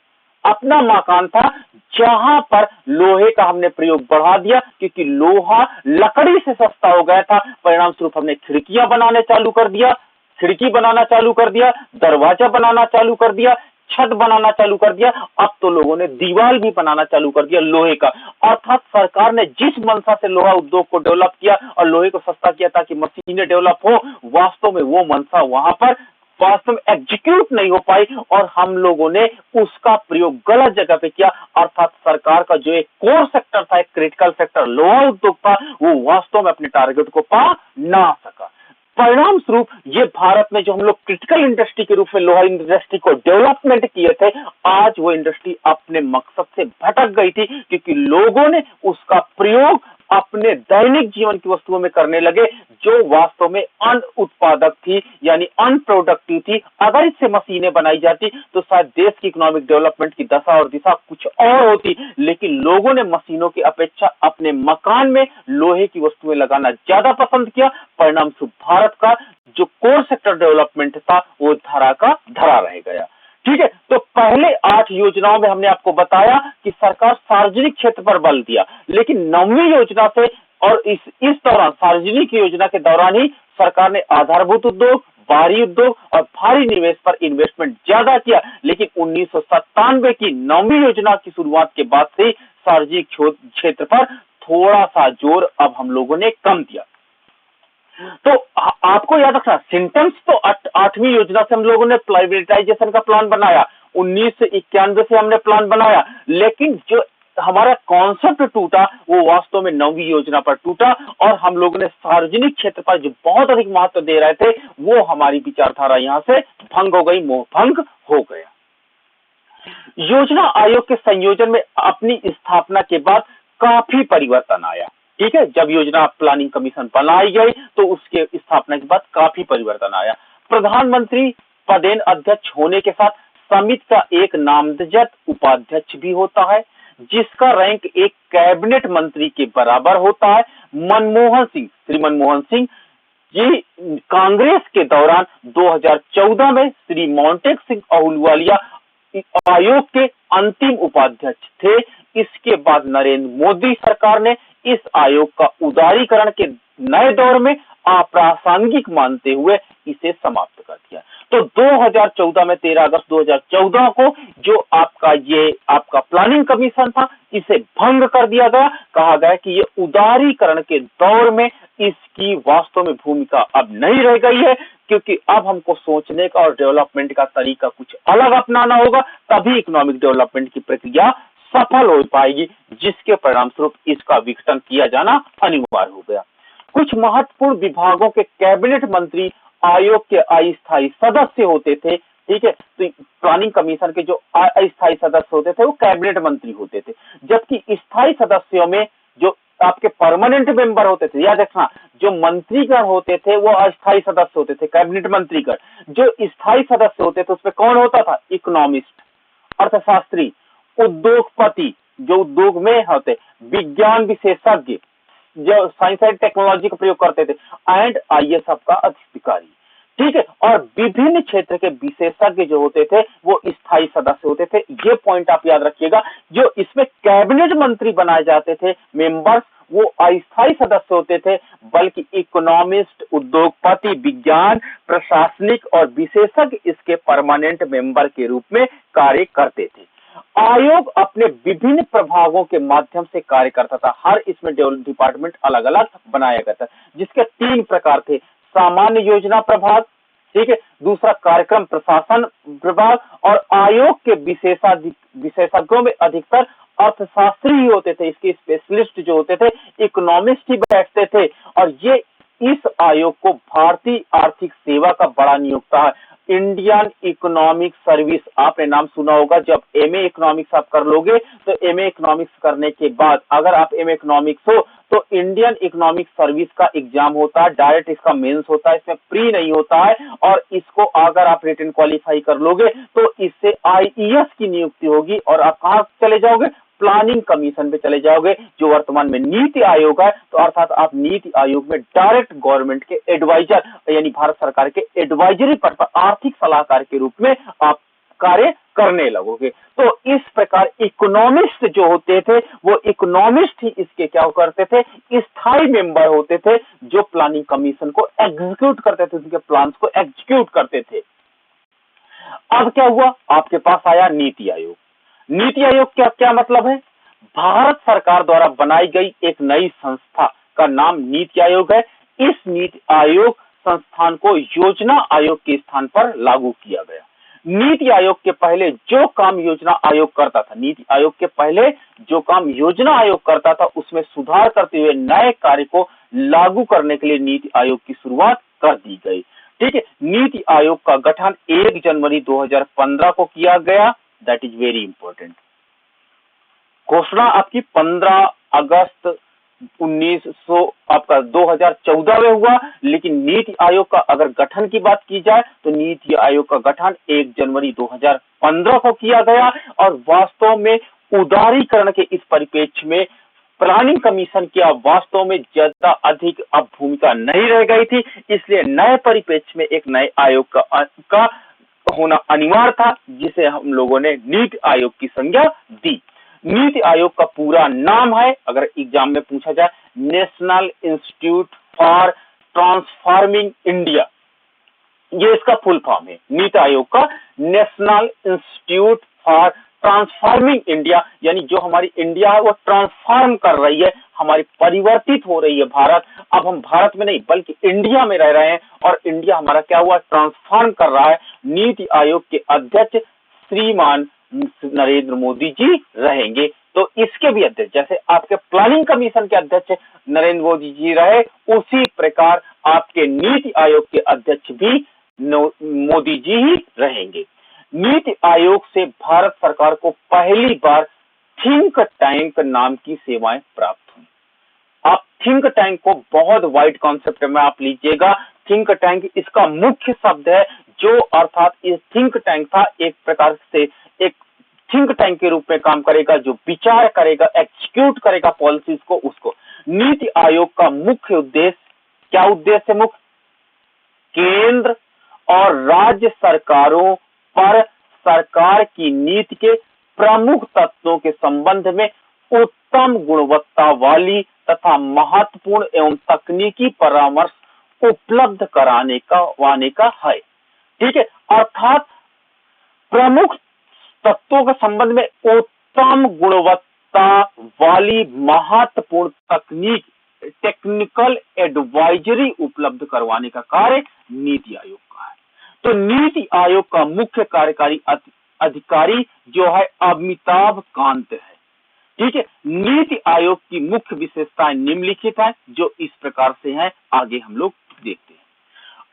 अपना मकान था जहां पर लोहे का हमने प्रयोग बढ़ा दिया क्योंकि लोहा लकड़ी से सस्ता हो गया था। परिणाम स्वरूप हमने खिड़कियां बनाने चालू कर दिया, खिड़की बनाना चालू कर दिया, दरवाजा बनाना चालू कर दिया, छत बनाना चालू कर दिया। अब तो लोगों ने दीवार भी बनाना चालू कर दिया लोहे का। अर्थात सरकार ने जिस मंशा से लोहा उद्योग को डेवलप किया और लोहे को सस्ता किया ताकि मशीनें डेवलप हो, वास्तव में वो मंशा वहां पर वास्तव में एग्जीक्यूट नहीं हो पाई और हम लोगों ने उसका प्रयोग गलत जगह पे किया। अर्थात सरकार का जो एक कोर सेक्टर था, एक क्रिटिकल सेक्टर लोहा उद्योग था, वो वास्तव में अपने टारगेट को पा ना सका। परिणाम स्वरूप ये भारत में जो हम लोग क्रिटिकल इंडस्ट्री के रूप में लोहा इंडस्ट्री को डेवलपमेंट किए थे, आज वो इंडस्ट्री अपने मकसद से भटक गई थी क्योंकि लोगों ने उसका प्रयोग अपने दैनिक जीवन की वस्तुओं में करने लगे जो वास्तव में अनउत्पादक थी, यानी अनप्रोडक्टिव थी। अगर इससे मशीनें बनाई जाती तो शायद देश की इकोनॉमिक डेवलपमेंट की दशा और दिशा कुछ और होती, लेकिन लोगों ने मशीनों की अपेक्षा अपने मकान में लोहे की वस्तुएं लगाना ज्यादा पसंद किया। परिणाम स्वरूप भारत का जो कोर सेक्टर डेवलपमेंट था वो धरा का धरा रह गया। ठीक है, तो पहले 8 योजनाओं में हमने आपको बताया कि सरकार सार्वजनिक क्षेत्र पर बल दिया, लेकिन 9वीं योजना से और इस दौरान सार्वजनिक योजना के दौरान ही सरकार ने आधारभूत उद्योग, बाहरी उद्योग और भारी निवेश पर इन्वेस्टमेंट ज्यादा किया। लेकिन 1997 की 9वीं योजना की शुरुआत के बाद से सार्वजनिक क्षेत्र पर थोड़ा सा जोर अब हम लोगों ने कम दिया। तो आपको याद रखना, सिम्टम्स तो 8वीं योजना से हम लोगों ने प्राइवेटाइजेशन का प्लान बनाया, 1991 से हमने प्लान बनाया, लेकिन जो हमारा कॉन्सेप्ट टूटा वो वास्तव में 9वीं योजना पर टूटा और हम लोगों ने सार्वजनिक क्षेत्र पर जो बहुत अधिक महत्व दे रहे थे वो हमारी विचारधारा यहां से भंग हो गई, मोह भंग हो गया। योजना आयोग के संयोजन में अपनी स्थापना के बाद काफी परिवर्तन आया। ठीक है, जब योजना प्लानिंग कमीशन बनाई गई तो उसके स्थापना के बाद काफी परिवर्तन आया। प्रधानमंत्री पदेन अध्यक्ष होने के साथ समिति का एक नामजद उपाध्यक्ष भी होता है जिसका रैंक एक कैबिनेट मंत्री के बराबर होता है। श्री मनमोहन सिंह जी कांग्रेस के दौरान 2014 में श्री मोंटेक सिंह अहलूवालिया आयोग के अंतिम उपाध्यक्ष थे। इसके बाद नरेंद्र मोदी सरकार ने इस आयोग का उदारीकरण के नए दौर में अप्रासंगिक मानते हुए इसे समाप्त कर दिया। तो 2014 में 13 अगस्त 2014 को जो आपका प्लानिंग कमीशन था इसे भंग कर दिया गया। कहा गया कि ये उदारीकरण के दौर में इसकी वास्तव में भूमिका अब नहीं रह गई है क्योंकि अब हमको सोचने का और डेवलपमेंट का तरीका कुछ अलग अपनाना होगा, तभी इकोनॉमिक डेवलपमेंट की प्रक्रिया सफल हो पाएगी, जिसके परिणाम स्वरूप इसका विघटन किया जाना अनिवार्य हो गया। कुछ महत्वपूर्ण विभागों के कैबिनेट मंत्री आयोग के अस्थायी सदस्य होते थे। ठीक है, तो प्लानिंग कमीशन के जो अस्थायी सदस्य होते थे वो कैबिनेट मंत्री होते थे, जबकि स्थायी सदस्यों में जो आपके परमानेंट मेंबर होते थे, याद रखना, जो मंत्रीगण होते थे वो अस्थायी सदस्य होते थे, कैबिनेट मंत्रीगण। जो स्थायी सदस्य होते थे उसमें कौन होता था? इकोनॉमिस्ट, अर्थशास्त्री, उद्योगपति जो उद्योग में होते, विज्ञान विशेषज्ञ जो साइंस एंड टेक्नोलॉजी का प्रयोग करते थे, एंड आईएएस का अधिकारी। ठीक है, और विभिन्न क्षेत्र के विशेषज्ञ जो होते थे वो स्थायी सदस्य होते थे। ये पॉइंट आप याद रखिएगा। जो इसमें कैबिनेट मंत्री बनाए जाते थे मेंबर्स, वो अस्थायी सदस्य होते थे, बल्कि इकोनॉमिस्ट, उद्योगपति, विज्ञान, प्रशासनिक और विशेषज्ञ इसके परमानेंट मेंबर के रूप में कार्य करते थे। आयोग अपने विभिन्न प्रभागों के माध्यम से कार्य करता था। हर इसमें डिपार्टमेंट अलग अलग बनाया गया था, जिसके 3 प्रकार थे। सामान्य योजना प्रभाग, ठीक है, दूसरा कार्यक्रम प्रशासन विभाग, और आयोग के विशेषज्ञों में अधिकतर अर्थशास्त्री ही होते थे। इसके स्पेशलिस्ट जो होते थे इकोनॉमिस्ट ही बैठते थे, और ये इस आयोग को भारतीय आर्थिक सेवा का बड़ा नियोक्ता है। इंडियन इकोनॉमिक सर्विस, आपने नाम सुना होगा। जब एमए इकोनॉमिक्स आप कर लोगे तो एमए इकोनॉमिक्स करने के बाद अगर आप एमए इकोनॉमिक्स हो तो इंडियन इकोनॉमिक सर्विस का एग्जाम होता है, डायरेक्ट इसका मेंस होता है, इसमें प्री नहीं होता है। और इसको अगर आप रिटन क्वालिफाई कर लोगे तो इससे आईईएस की नियुक्ति होगी, और आप कहां चले जाओगे, प्लानिंग कमीशन पे चले जाओगे, जो वर्तमान में नीति आयोग है। तो अर्थात आप नीति आयोग में डायरेक्ट गवर्नमेंट के एडवाइजर, यानी भारत सरकार के एडवाइजरी पर आर्थिक सलाहकार के रूप में आप कार्य करने लगोगे। तो इस प्रकार इकोनॉमिस्ट जो होते थे वो इकोनॉमिस्ट ही इसके क्या करते थे, स्थायी मेंबर होते थे, जो प्लानिंग कमीशन को एग्जीक्यूट करते थे, उनके प्लान्स को एग्जीक्यूट करते थे। अब क्या हुआ, आपके पास आया नीति आयोग। नीति आयोग क्या क्या मतलब है, भारत सरकार द्वारा बनाई गई एक नई संस्था का नाम नीति आयोग है। इस नीति आयोग संस्थान को योजना आयोग के स्थान पर लागू किया गया। नीति आयोग के पहले जो काम योजना आयोग करता था, नीति आयोग के पहले जो काम योजना आयोग करता था, उसमें सुधार करते हुए नए कार्य को लागू करने के लिए नीति आयोग की शुरुआत कर दी गई। ठीक है, नीति आयोग का गठन 1 जनवरी 2015 को किया गया। That is very important. घोषणा आपकी 15 अगस्त 2014 में हुआ, लेकिन नीति आयोग का अगर गठन की बात की जाए तो नीति आयोग का गठन 1 जनवरी 2015 को किया गया। और वास्तव में उदारीकरण के इस परिप्रेक्ष्य में प्लानिंग कमीशन की अब वास्तव में ज्यादा अधिक अब भूमिका नहीं रह गई थी, इसलिए नए परिप्रेक्ष्य में एक नए आयोग का होना अनिवार्य था, जिसे हम लोगों ने नीति आयोग की संज्ञा दी। नीति आयोग का पूरा नाम है, अगर एग्जाम में पूछा जाए, national institute for transforming India. ये इसका फुल फॉर्म है, नीति आयोग का national institute for transforming India, यानी जो हमारी इंडिया है वो ट्रांसफॉर्म कर रही है, हमारी परिवर्तित हो रही है भारत। अब हम भारत में नहीं बल्कि इंडिया में रह रहे हैं, और इंडिया हमारा क्या हुआ, ट्रांसफॉर्म कर रहा है। नीति आयोग के अध्यक्ष श्रीमान नरेंद्र मोदी जी रहेंगे। तो इसके भी अध्यक्ष, जैसे आपके प्लानिंग कमीशन के अध्यक्ष नरेंद्र मोदी जी रहे, उसी प्रकार आपके नीति आयोग के अध्यक्ष भी मोदी जी ही रहेंगे। नीति आयोग से भारत सरकार को पहली बार थिंक टैंक नाम की सेवाएं प्राप्त हुई। आप थिंक टैंक को बहुत वाइड कॉन्सेप्ट में आप लीजिएगा। थिंक टैंक इसका मुख्य शब्द है, जो अर्थात इस थिंक टैंक था एक प्रकार से एक थिंक टैंक के रूप में काम करेगा, जो विचार करेगा, एक्जीक्यूट करेगा पॉलिसीज को, उसको। नीति आयोग का मुख्य उद्देश्य, क्या उद्देश्य है मुख्य, केंद्र और राज्य सरकारों पर सरकार की नीति के प्रमुख तत्वों के संबंध में उत्तम गुणवत्ता वाली तथा महत्वपूर्ण एवं तकनीकी परामर्श उपलब्ध कराने का है। ठीक है, अर्थात प्रमुख तत्वों के संबंध में उत्तम गुणवत्ता वाली महत्वपूर्ण तकनीक, टेक्निकल एडवाइजरी उपलब्ध करवाने का कार्य नीति आयोग का है। तो नीति आयोग का मुख्य कार्यकारी अधिकारी जो है अमिताभ कांत है। ठीक है, नीति आयोग की मुख्य विशेषताएं निम्नलिखित है, जो इस प्रकार से हैं, आगे हम लोग देखते हैं।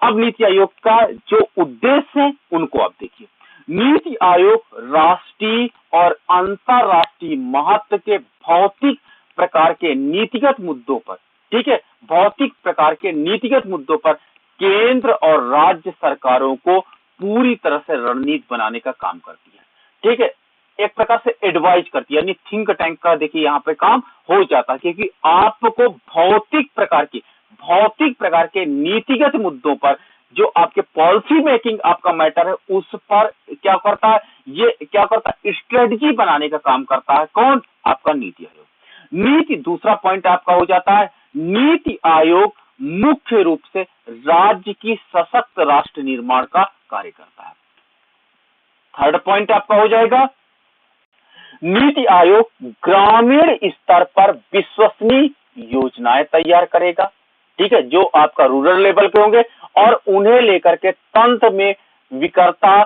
अब नीति आयोग का जो उद्देश्य है उनको आप देखिए। नीति आयोग राष्ट्रीय और अंतरराष्ट्रीय महत्व के भौतिक प्रकार के नीतिगत मुद्दों पर, ठीक है, भौतिक प्रकार के नीतिगत मुद्दों पर केंद्र और राज्य सरकारों को पूरी तरह से रणनीति बनाने का काम करती है। ठीक है, एक प्रकार से एडवाइज करती है, यानी थिंक टैंक का देखिए यहाँ पे काम हो जाता है, क्योंकि आपको भौतिक प्रकार के नीतिगत मुद्दों पर जो आपके पॉलिसी मेकिंग आपका मैटर है, उस पर क्या करता है, ये क्या करता है, स्ट्रेटजी बनाने का काम करता है। कौन, आपका नीति आयोग। नीति, दूसरा पॉइंट आपका हो जाता है, नीति आयोग मुख्य रूप से राज्य की सशक्त राष्ट्र निर्माण का कार्य करता है। थर्ड पॉइंट आपका हो जाएगा, नीति आयोग ग्रामीण स्तर पर विश्वसनीय योजनाएं तैयार करेगा, ठीक है, जो आपका रूरल लेवल के होंगे और उन्हें लेकर के तंत्र में विकरता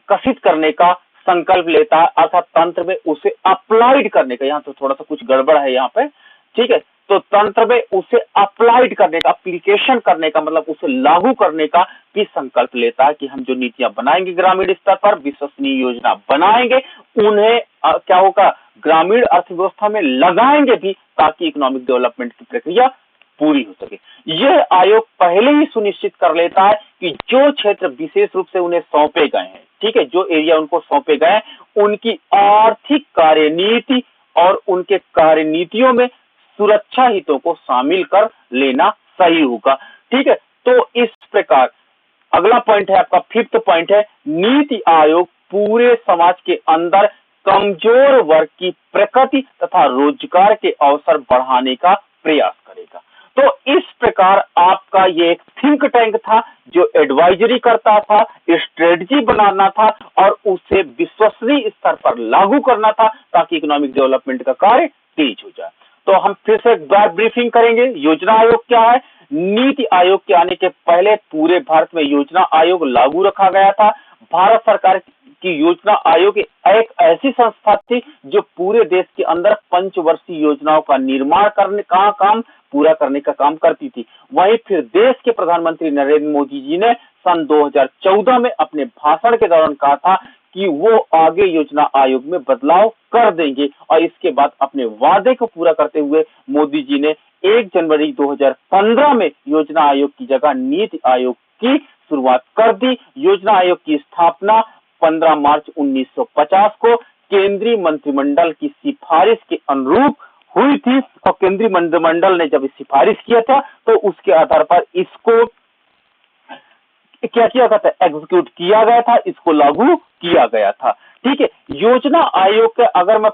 कसित करने का संकल्प लेता है, अर्थात तंत्र में उसे अप्लाइड करने का, यहाँ तो थोड़ा सा कुछ गड़बड़ है यहाँ पे, ठीक है, तो तंत्र में उसे अप्लाइड करने का, एप्लीकेशन करने का मतलब उसे लागू करने का भी संकल्प लेता है कि हम जो नीतियां बनाएंगे ग्रामीण स्तर पर विश्वसनीय योजना बनाएंगे, उन्हें क्या होगा, ग्रामीण अर्थव्यवस्था में लगाएंगे भी ताकि इकोनॉमिक डेवलपमेंट की प्रक्रिया पूरी हो सके। यह आयोग पहले ही सुनिश्चित कर लेता है कि जो क्षेत्र विशेष रूप से उन्हें सौंपे गए हैं, ठीक है, जो एरिया उनको सौंपे गए हैं, उनकी आर्थिक कार्यनीति और उनके कार्यनीतियों में सुरक्षा हितों को शामिल कर लेना सही होगा, ठीक है। तो इस प्रकार अगला पॉइंट है आपका, फिफ्थ पॉइंट है, नीति आयोग पूरे समाज के अंदर कमजोर वर्ग की प्रगति तथा रोजगार के अवसर बढ़ाने का प्रयास करेगा। तो इस प्रकार आपका ये एक थिंक टैंक था जो एडवाइजरी करता था, स्ट्रेटजी बनाना था और उसे विश्वसनीय स्तर पर लागू करना था ताकि इकोनॉमिक डेवलपमेंट का कार्य तेज हो जाए। तो हम फिर से एक बार ब्रीफिंग करेंगे। योजना आयोग क्या है? नीति आयोग के आने के पहले पूरे भारत में योजना आयोग लागू रखा गया था। भारत सरकार की योजना आयोग एक ऐसी संस्था थी जो पूरे देश के अंदर पंचवर्षीय योजनाओं का निर्माण करने का काम पूरा करने का काम करती थी। वहीं फिर देश के प्रधानमंत्री नरेंद्र मोदी जी ने सन 2014 में अपने भाषण के दौरान कहा था कि वो आगे योजना आयोग में बदलाव कर देंगे और इसके बाद अपने वादे को पूरा करते हुए मोदी जी ने 1 जनवरी 2015 में योजना आयोग की जगह नीति आयोग की शुरुआत कर दी। योजना आयोग की स्थापना 15 मार्च 1950 को केंद्रीय मंत्रिमंडल की सिफारिश के अनुरूप हुई थी और केंद्रीय मंत्रिमंडल ने जब सिफारिश किया था तो उसके आधार पर इसको क्या किया गया था, एग्जीक्यूट किया गया था, इसको लागू किया गया था। ठीक है, योजना आयोग के अगर मैं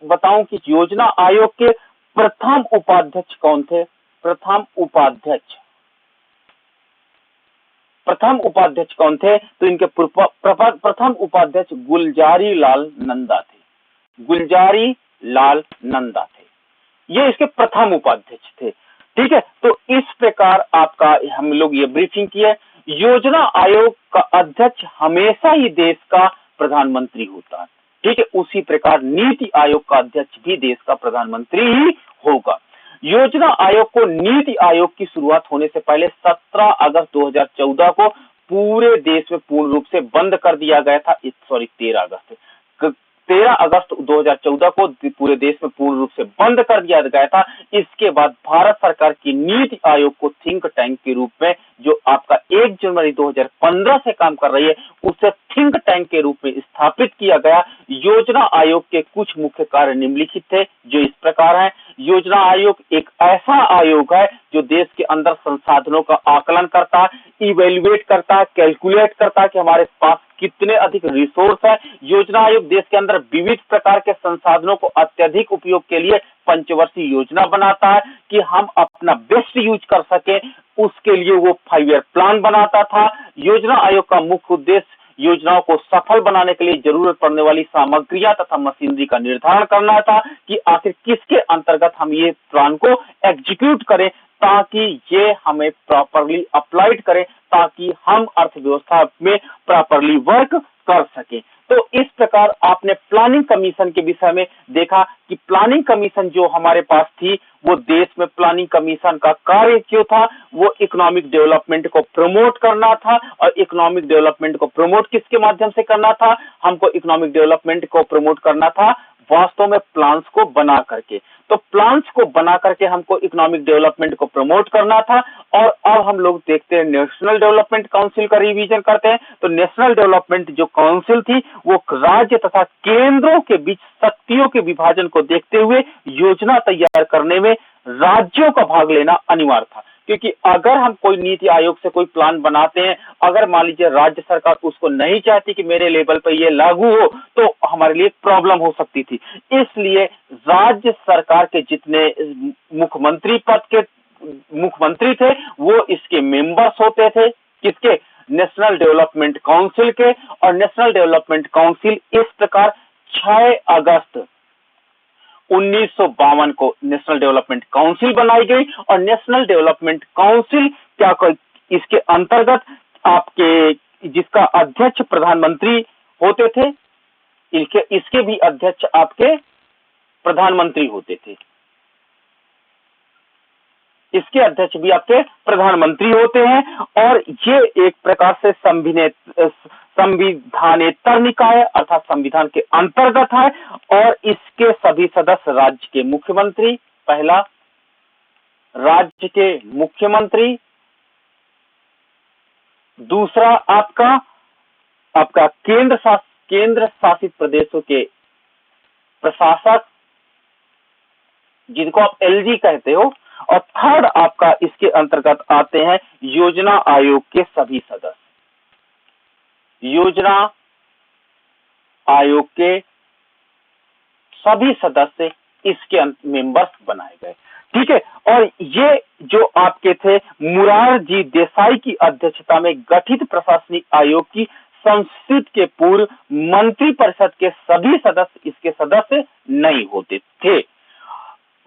बताऊं कि योजना आयोग के प्रथम उपाध्यक्ष कौन थे? प्रथम उपाध्यक्ष कौन थे? तो इनके प्रथम उपाध्यक्ष गुलजारी लाल नंदा थे। गुलजारी लाल नंदा थे, ये इसके प्रथम उपाध्यक्ष थे। ठीक है, तो इस प्रकार आपका हम लोग ये ब्रीफिंग किया। योजना आयोग का अध्यक्ष हमेशा ही देश का प्रधानमंत्री होता है। ठीक है, उसी प्रकार नीति आयोग का अध्यक्ष भी देश का प्रधानमंत्री ही होगा। योजना आयोग को नीति आयोग की शुरुआत होने से पहले 17 अगस्त 2014 को पूरे देश में पूर्ण रूप से बंद कर दिया गया था। 13 अगस्त 2014 को पूरे देश में पूर्ण रूप से बंद कर दिया गया था। इसके बाद भारत सरकार की नीति आयोग को थिंक टैंक के रूप में, जो आपका 1 जनवरी 2015 से काम कर रही है, उसे थिंक टैंक के रूप में स्थापित किया गया। योजना आयोग के कुछ मुख्य कार्य निम्नलिखित थे, जो इस प्रकार हैं। योजना आयोग एक ऐसा आयोग है जो देश के अंदर संसाधनों का आकलन करता है, इवेल्युएट करता है, कैलकुलेट करता है कि हमारे पास कितने अधिक रिसोर्स है। योजना आयोग देश के अंदर विविध प्रकार के संसाधनों को अत्यधिक उपयोग के लिए पंचवर्षीय योजना बनाता है कि हम अपना बेस्ट यूज कर सके, उसके लिए वो 5 ईयर प्लान बनाता था। योजना आयोग का मुख्य उद्देश्य योजनाओं को सफल बनाने के लिए जरूरत पड़ने वाली सामग्रियां तथा मशीनरी का निर्धारण करना था कि आखिर किसके अंतर्गत हम ये प्लान को एग्जीक्यूट करें ताकि ये हमें प्रॉपरली अप्लाइड करें, ताकि हम अर्थव्यवस्था में प्रॉपरली वर्क कर सके। तो इस प्रकार आपने प्लानिंग कमीशन के विषय में देखा कि प्लानिंग कमीशन जो हमारे पास थी, वो देश में प्लानिंग कमीशन का कार्य क्यों था? वो इकोनॉमिक डेवलपमेंट को प्रमोट करना था। और इकोनॉमिक डेवलपमेंट को प्रमोट किसके माध्यम से करना था? हमको इकोनॉमिक डेवलपमेंट को प्रमोट करना था वास्तव में प्लान्स को बना करके। तो प्लान्स को बना करके हमको इकोनॉमिक डेवलपमेंट को प्रमोट करना था। और अब हम लोग देखते हैं नेशनल डेवलपमेंट काउंसिल का रिवीजन करते हैं। तो नेशनल डेवलपमेंट जो काउंसिल थी, वो राज्य तथा केंद्रों के बीच शक्तियों के विभाजन को देखते हुए योजना तैयार करने में राज्यों का भाग लेना अनिवार्य था। क्योंकि अगर हम कोई नीति आयोग से कोई प्लान बनाते हैं, अगर मान लीजिए राज्य सरकार उसको नहीं चाहती कि मेरे लेवल पर ये लागू हो, तो हमारे लिए प्रॉब्लम हो सकती थी। इसलिए राज्य सरकार के जितने मुख्यमंत्री पद के मुख्यमंत्री थे, वो इसके मेंबर्स होते थे। किसके? नेशनल डेवलपमेंट काउंसिल के। और नेशनल डेवलपमेंट काउंसिल इस प्रकार 6 अगस्त 1952 को नेशनल डेवलपमेंट काउंसिल बनाई गई। और नेशनल डेवलपमेंट काउंसिल क्या इसके अंतर्गत आपके जिसका अध्यक्ष प्रधानमंत्री होते थे, इसके भी अध्यक्ष आपके प्रधानमंत्री होते थे, इसके अध्यक्ष भी आपके प्रधानमंत्री होते हैं। और ये एक प्रकार से संविधानेतर निकाय अर्थात संविधान के अंतर्गत है। और इसके सभी सदस्य राज्य के मुख्यमंत्री, पहला राज्य के मुख्यमंत्री, दूसरा आपका केंद्र शासित प्रदेशों के प्रशासक जिनको आप एलजी कहते हो, और थर्ड आपका इसके अंतर्गत आते हैं योजना आयोग के सभी सदस्य। योजना आयोग के सभी सदस्य इसके मेंबर्स बनाए गए। ठीक है। और ये जो आपके थे मोरारजी देसाई की अध्यक्षता में गठित प्रशासनिक आयोग की संसद के पूर्व मंत्रिपरिषद के सभी सदस्य इसके सदस्य नहीं होते थे।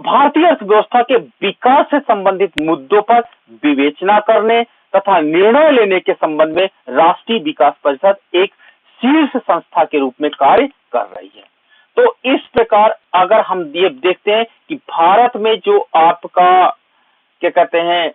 भारतीय अर्थव्यवस्था के विकास से संबंधित मुद्दों पर विवेचना करने तथा निर्णय लेने के संबंध में राष्ट्रीय विकास परिषद एक शीर्ष संस्था के रूप में कार्य कर रही है। तो इस प्रकार अगर हम ये देखते हैं कि भारत में जो आपका क्या कहते हैं,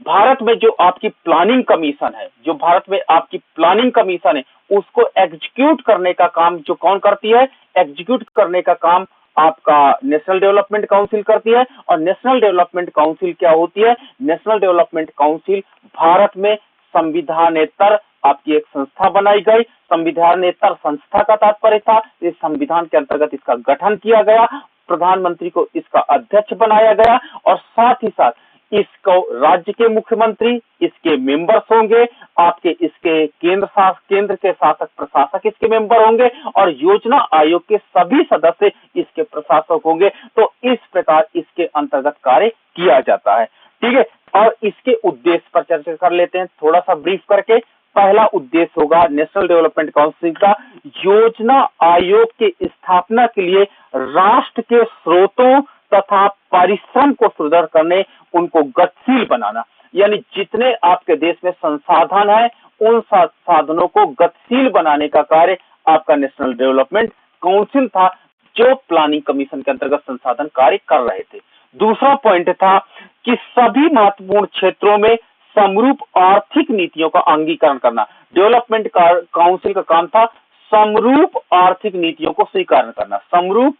भारत में जो आपकी प्लानिंग कमीशन है, जो भारत में आपकी प्लानिंग कमीशन है, उसको एग्जीक्यूट करने का काम जो कौन करती है, एग्जीक्यूट करने का काम आपका नेशनल डेवलपमेंट काउंसिल करती है। और नेशनल डेवलपमेंट काउंसिल क्या होती है, नेशनल डेवलपमेंट काउंसिल भारत में संविधानेतर आपकी एक संस्था बनाई गई। संविधानेतर संस्था का तात्पर्य था इस संविधान के अंतर्गत इसका गठन किया गया, प्रधानमंत्री को इसका अध्यक्ष बनाया गया, और साथ ही साथ इसको राज्य के मुख्यमंत्री इसके मेंबर्स होंगे, आपके इसके केंद्र के शासक प्रशासक इसके मेंबर होंगे, और योजना आयोग के सभी सदस्य इसके प्रशासक होंगे। तो इस प्रकार इसके अंतर्गत कार्य किया जाता है। ठीक है। और इसके उद्देश्य पर चर्चा कर लेते हैं थोड़ा सा ब्रीफ करके। पहला उद्देश्य होगा नेशनल डेवलपमेंट काउंसिल का योजना आयोग के स्थापना के लिए राष्ट्र के स्रोतों तथा परिश्रम को सुदृढ़ करने, उनको गतिशील बनाना। यानी जितने आपके देश में संसाधन है उन साधनों को गतिशील बनाने का कार्य आपका नेशनल डेवलपमेंट काउंसिल था, जो प्लानिंग कमीशन के अंतर्गत संसाधन कार्य कर रहे थे। दूसरा पॉइंट था कि सभी महत्वपूर्ण क्षेत्रों में समरूप आर्थिक नीतियों का अंगीकरण करना। डेवलपमेंट काउंसिल का काम था समरूप आर्थिक नीतियों को स्वीकार करना, समरूप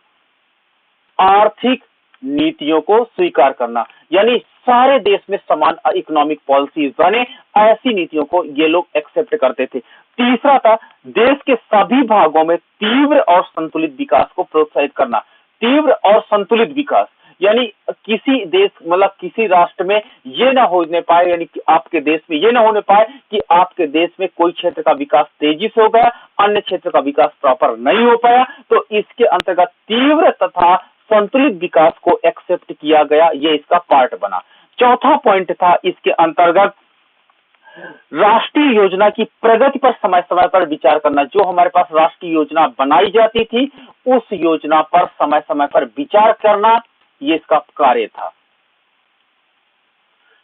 आर्थिक नीतियों को स्वीकार करना, यानी सारे देश में समान इकोनॉमिक पॉलिसीज बने, ऐसी नीतियों को ये लोग एक्सेप्ट करते थे। तीसरा था देश के सभी भागों में तीव्र और संतुलित विकास को प्रोत्साहित करना। तीव्र और संतुलित विकास यानी किसी देश मतलब किसी राष्ट्र में ये ना होने पाए, यानी कि आपके देश में ये ना होने पाए कि आपके देश में कोई क्षेत्र का विकास तेजी से हो गया, अन्य क्षेत्र का विकास प्रॉपर नहीं हो पाया। तो इसके अंतर्गत तीव्र तथा संतुलित विकास को एक्सेप्ट किया गया, ये इसका पार्ट बना। चौथा पॉइंट था इसके अंतर्गत राष्ट्रीय योजना की प्रगति पर समय समय पर विचार करना। जो हमारे पास राष्ट्रीय योजना बनाई जाती थी उस योजना पर समय समय पर विचार करना, ये इसका कार्य था।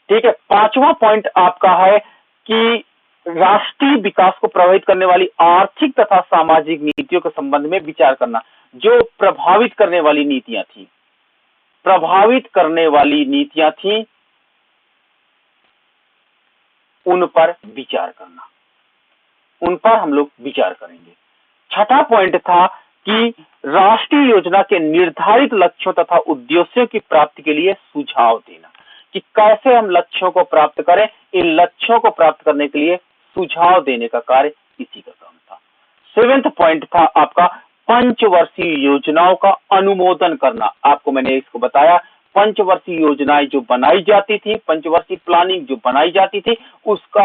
ठीक है। पांचवा पॉइंट आपका है कि राष्ट्रीय विकास को प्रभावित करने वाली आर्थिक तथा सामाजिक नीतियों के संबंध में विचार करना। जो प्रभावित करने वाली नीतियां थी, उन पर विचार करना, उन पर हम लोग विचार करेंगे। छठा पॉइंट था कि राष्ट्रीय योजना के निर्धारित लक्ष्यों तथा उद्देश्यों की प्राप्ति के लिए सुझाव देना, कि कैसे हम लक्ष्यों को प्राप्त करें। इन लक्ष्यों को प्राप्त करने के लिए सुझाव देने का कार्य इसी का काम था। सेवेंथ पॉइंट था आपका पंचवर्षीय योजनाओं का अनुमोदन करना। आपको मैंने इसको बताया, पंचवर्षीय योजनाएं जो बनाई जाती थी, पंचवर्षीय प्लानिंग जो बनाई जाती थी, उसका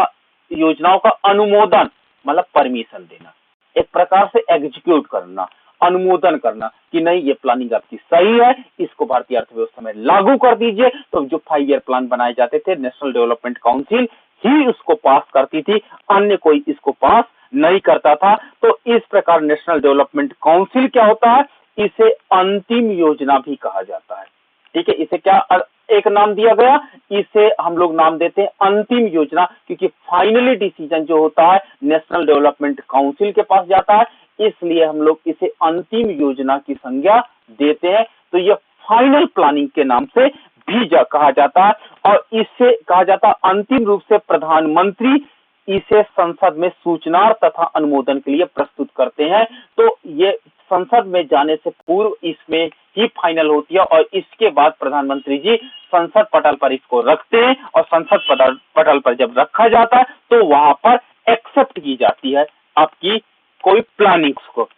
योजनाओं का अनुमोदन मतलब परमिशन देना, एक प्रकार से एग्जीक्यूट करना, अनुमोदन करना कि नहीं ये प्लानिंग आपकी सही है, इसको भारतीय अर्थव्यवस्था में लागू कर दीजिए। तो जो 5 ईयर प्लान बनाए जाते थे नेशनल डेवलपमेंट काउंसिल ही उसको पास करती थी, अन्य कोई इसको पास नहीं करता था। तो इस प्रकार नेशनल डेवलपमेंट काउंसिल क्या होता है, इसे अंतिम योजना भी कहा जाता है। ठीक है, इसे क्या एक नाम दिया गया, इसे हम लोग नाम देते हैं अंतिम योजना, क्योंकि फाइनली डिसीजन जो होता है नेशनल डेवलपमेंट काउंसिल के पास जाता है, इसलिए हम लोग इसे अंतिम योजना की संज्ञा देते हैं। तो यह फाइनल प्लानिंग के नाम से भी कहा जाता है, और इससे कहा जाता है अंतिम रूप से प्रधानमंत्री इसे संसद में सूचना तथा अनुमोदन के लिए प्रस्तुत करते हैं। तो ये संसद में जाने से पूर्व इसमें ही फाइनल होती है, और इसके बाद प्रधानमंत्री जी संसद पटल पर इसको रखते हैं, और संसद पटल पर जब रखा जाता है तो वहां पर एक्सेप्ट की जाती है आपकी कोई प्लानिंग्स को।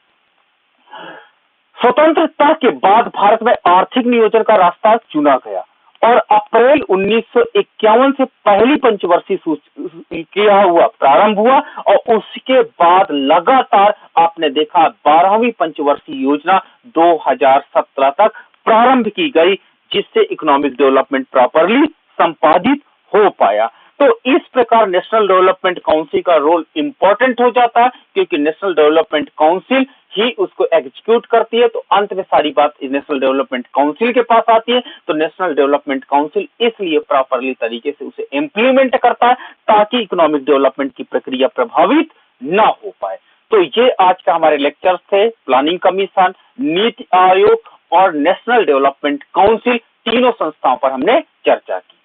स्वतंत्रता के बाद भारत में आर्थिक नियोजन का रास्ता चुना गया, और अप्रैल 1951 से पहली पंचवर्षीय किया हुआ प्रारंभ हुआ, और उसके बाद लगातार आपने देखा 12वीं पंचवर्षीय योजना 2017 तक प्रारंभ की गई, जिससे इकोनॉमिक डेवलपमेंट प्रॉपरली संपादित हो पाया। तो इस प्रकार नेशनल डेवलपमेंट काउंसिल का रोल इंपॉर्टेंट हो जाता है, क्योंकि नेशनल डेवलपमेंट काउंसिल ही उसको एग्जीक्यूट करती है। तो अंत में सारी बात नेशनल डेवलपमेंट काउंसिल के पास आती है। तो नेशनल डेवलपमेंट काउंसिल इसलिए प्रॉपरली तरीके से उसे इंप्लीमेंट करता है, ताकि इकोनॉमिक डेवलपमेंट की प्रक्रिया प्रभावित ना हो पाए। तो ये आज का हमारे लेक्चर्स थे। प्लानिंग कमीशन, नीति आयोग और नेशनल डेवलपमेंट काउंसिल, तीनों संस्थाओं पर हमने चर्चा की।